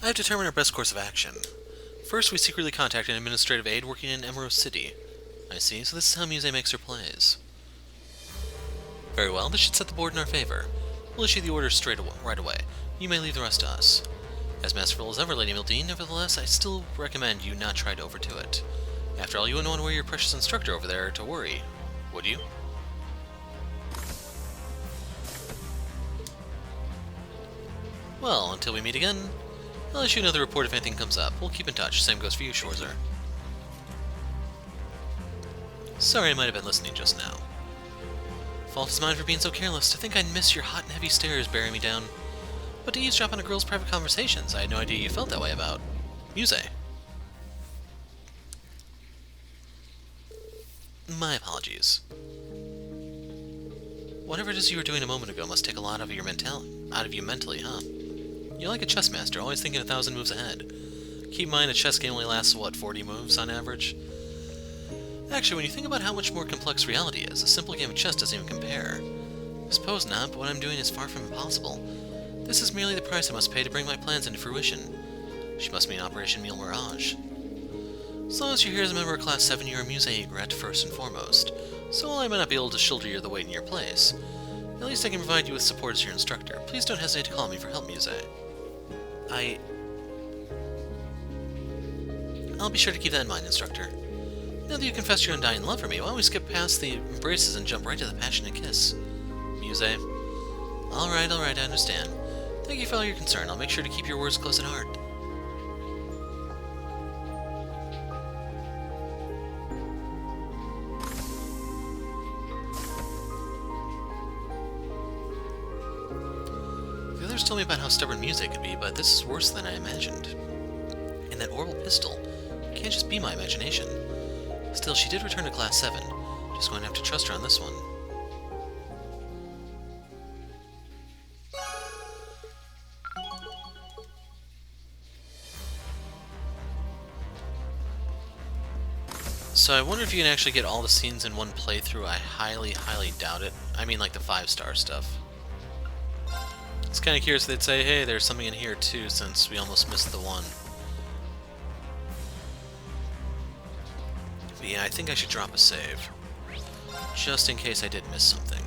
Speaker 1: I have determined our best course of action. First, we secretly contact an administrative aide working in Emerald City. I see, so this is how Musse makes her plays. Very well, this should set the board in our favor. We'll issue the orders right away. You may leave the rest to us. As masterful as ever, Lady Mildine, nevertheless, I still recommend you not try to overdo it. After all, you wouldn't want to wear your precious instructor over there to worry, would you? Well, until we meet again, I'll issue another report if anything comes up. We'll keep in touch. Same goes for you, Schwarzer. Sorry I might have been listening just now. Fault is mine for being so careless. To think I'd miss your hot and heavy stares bearing me down. But to eavesdrop on a girl's private conversations, I had no idea you felt that way about Musse. My apologies. Whatever it is you were doing a moment ago must take a lot out of you mentally, huh? You're like a chess master, always thinking 1,000 moves ahead. Keep in mind, a chess game only lasts, what, 40 moves on average? Actually, when you think about how much more complex reality is, a simple game of chess doesn't even compare. I suppose not, but what I'm doing is far from impossible. This is merely the price I must pay to bring my plans into fruition. She must mean Operation Mille Mirage. As long as you're here as a member of Class 7, you're a Musse egret first and foremost. So while I might not be able to shoulder you the weight in your place, at least I can provide you with support as your instructor. Please don't hesitate to call me for help, Musse. I'll be sure to keep that in mind, instructor. Now that you confessed your undying love for me, why don't we skip past the embraces and jump right to the passionate kiss? Musse. Alright, I understand. Thank you for all your concern. I'll make sure to keep your words close at heart. The others told me about how stubborn Musse could be, but this is worse than I imagined. And that orbital pistol can't just be my imagination. Still, she did return to Class 7. Just going to have to trust her on this one. So I wonder if you can actually get all the scenes in one playthrough. I highly doubt it. I mean like the 5-star stuff. It's kind of curious if they'd say, hey, there's something in here too, since we almost missed the one. But yeah, I think I should drop a save. Just in case I did miss something.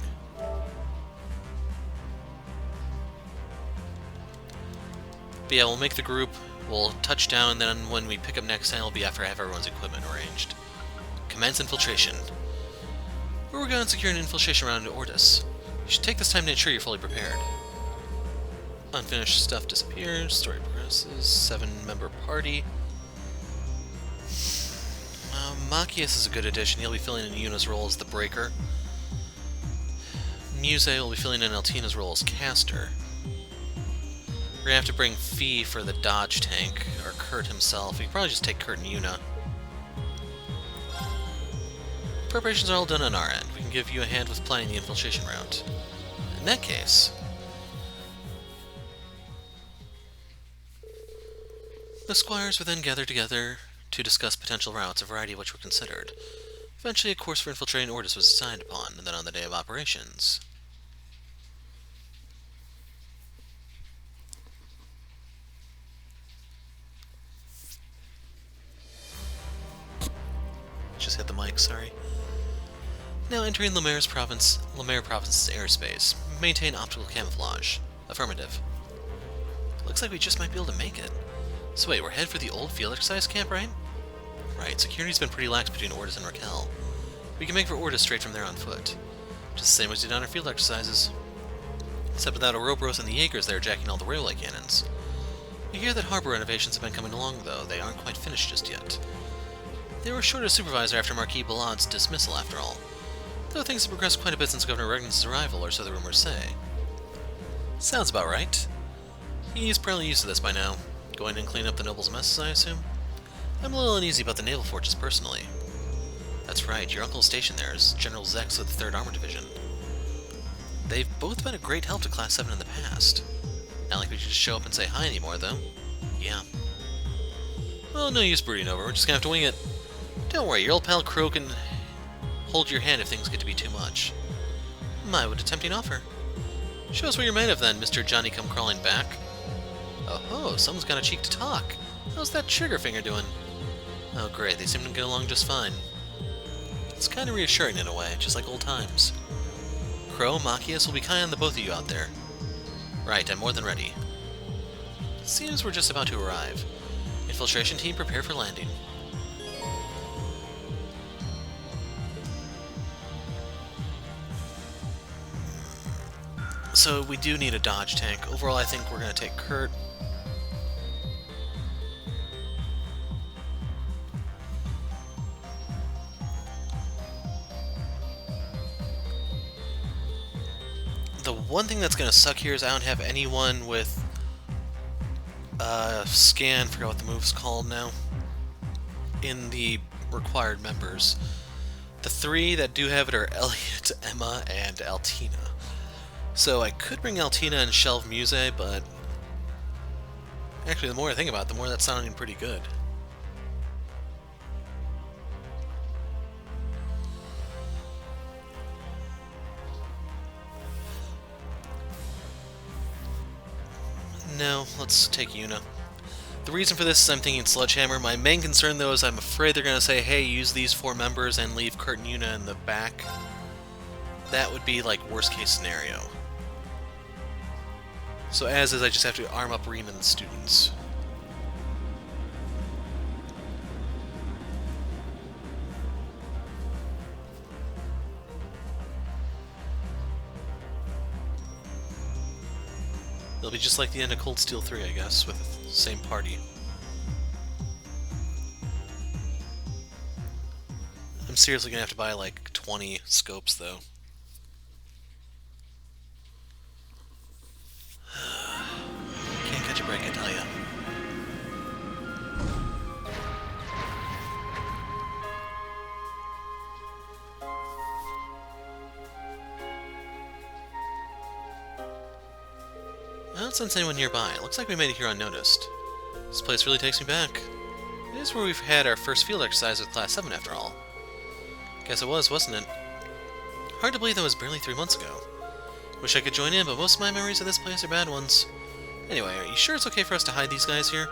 Speaker 1: But yeah, we'll make the group, we'll touch down, and then when we pick up next time, it'll be after I have everyone's equipment arranged. Commence infiltration. We're going to secure an infiltration round into Ortis. You should take this time to ensure you're fully prepared. Unfinished stuff disappears, story progresses, 7-member party. Machias is a good addition. He'll be filling in Yuna's role as the Breaker. Musse will be filling in Altina's role as Caster. We're gonna have to bring Fee for the dodge tank, or Kurt himself. We can probably just take Kurt and Yuna. Preparations are all done on our end. We can give you a hand with planning the infiltration route. In that case... The squires were then gathered together to discuss potential routes, a variety of which were considered. Eventually, a course for infiltrating Ortis was decided upon, and then on the day of operations. Just hit the mic, sorry. Now entering Lemaire Province's airspace. Maintain optical camouflage. Affirmative. Looks like we just might be able to make it. So wait, we're headed for the old field exercise camp, right? Right, security's been pretty lax between Ortis and Raquel. We can make for Ortis straight from there on foot. Just the same as we did on our field exercises. Except without Ouroboros and the Jaegers there jacking all the railway cannons. We hear that harbor renovations have been coming along, though. They aren't quite finished just yet. They were short a supervisor after Marquis Ballad's dismissal, after all. Though things have progressed quite a bit since Governor Regnan's arrival, or so the rumors say. Sounds about right. He's probably used to this by now. Going in and clean up the nobles' messes, I assume? I'm a little uneasy about the naval fortress personally. That's right, your uncle's stationed there is General Zex of the 3rd Armored Division. They've both been a great help to Class 7 in the past. Not like we should just show up and say hi anymore, though. Yeah. Well, no use brooding over, we're just gonna have to wing it. Don't worry, your old pal Crow can hold your hand if things get to be too much. My, what a tempting offer. Show us what you're made of then, Mr. Johnny-come-crawling back. Oh-ho, someone's got a cheek to talk. How's that trigger finger doing? Oh great, they seem to get along just fine. It's kind of reassuring in a way, just like old times. Crow, Machias will be kind on the both of you out there. Right, I'm more than ready. Seems we're just about to arrive. Infiltration team, prepare for landing. So we do need a dodge tank. Overall, I think we're going to take Kurt. The one thing that's going to suck here is I don't have anyone with scan, forgot what the move's called now, in the required members. The three that do have it are Elliot, Emma, and Altina. So I could bring Altina and shelve Musse, but actually the more I think about it, the more that's sounding pretty good. No, let's take Yuna. The reason for this is I'm thinking Sledgehammer. My main concern, though, is I'm afraid they're going to say, hey, use these 4 members and leave Kurt and Yuna in the back. That would be, like, worst-case scenario. So as is, I just have to arm up Reen and the students. It'll be just like the end of Cold Steel 3, I guess, with the same party. I'm seriously gonna have to buy like 20 scopes, though. Can't catch a break, I tell ya. I don't sense anyone nearby. It looks like we made it here unnoticed. This place really takes me back. It is where we've had our first field exercise with Class 7, after all. Guess it was, wasn't it? Hard to believe that was barely 3 months ago. Wish I could join in, but most of my memories of this place are bad ones. Anyway, are you sure it's okay for us to hide these guys here?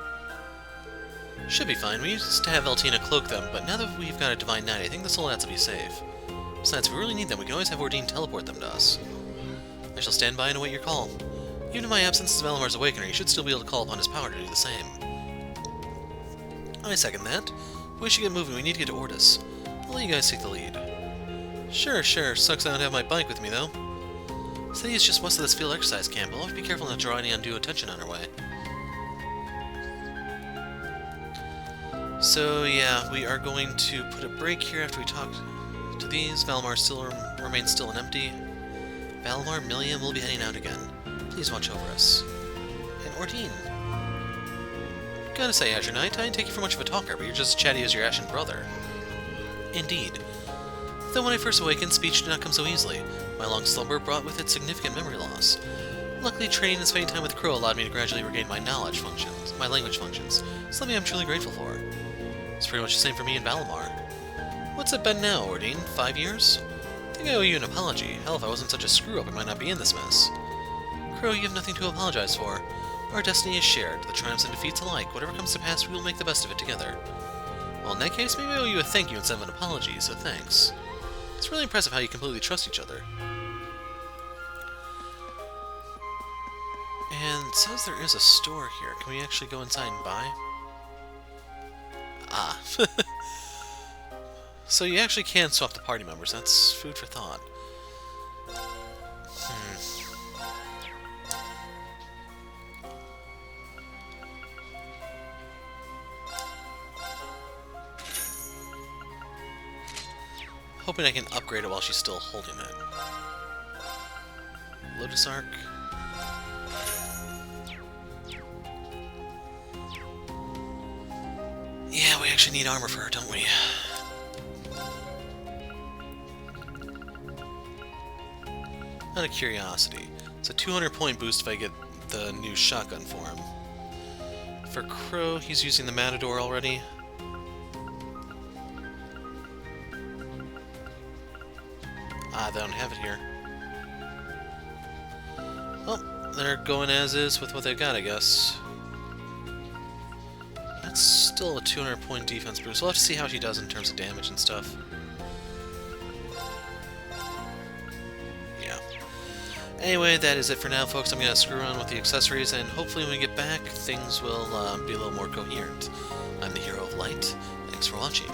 Speaker 1: Should be fine. We used to have Altina cloak them, but now that we've got a Divine Knight, I think this will let us be safe. Besides, if we really need them, we can always have Ordine teleport them to us. I shall stand by and await your call. Even in my absence as Valamar's Awakener, you should still be able to call upon his power to do the same. I second that. If we should get moving, we need to get to Ordis. I'll let you guys take the lead. Sure. Sucks I don't have my bike with me, though. City is just west of this field exercise camp. I'll have to be careful not to draw any undue attention on our way. So, yeah, we are going to put a break here after we talk to these. Valamar still remains still and empty. Valamar, Milliam will be heading out again. Please watch over us. And Ordine. Gotta say, Azure Knight, I didn't take you for much of a talker, but you're just as chatty as your Ashen brother. Indeed. Though when I first awakened, speech did not come so easily. My long slumber brought with it significant memory loss. Luckily, training and spending time with Crow allowed me to gradually regain my language functions, something I'm truly grateful for. It's pretty much the same for me and Valamar. What's it been now, Ordine? 5 years? I think I owe you an apology. Hell, if I wasn't such a screw-up, I might not be in this mess. Crow, you have nothing to apologize for. Our destiny is shared, the triumphs and defeats alike. Whatever comes to pass, we will make the best of it together. Well, in that case, maybe I owe you a thank you instead of an apology, so thanks. It's really impressive how you completely trust each other. And it says there is a store here. Can we actually go inside and buy? Ah. So you actually can swap the party members. That's food for thought. Hoping I can upgrade it while she's still holding it. Lotus Arc. Yeah, we actually need armor for her, don't we? Out of curiosity. It's a 200-point boost if I get the new shotgun for him. For Crow, he's using the Matador already. Ah, they don't have it here. Well, they're going as is with what they've got, I guess. That's still a 200-point defense boost. We'll have to see how she does in terms of damage and stuff. Yeah. Anyway, that is it for now, folks. I'm going to screw around with the accessories, and hopefully when we get back, things will be a little more coherent. I'm the Hero of Light. Thanks for watching.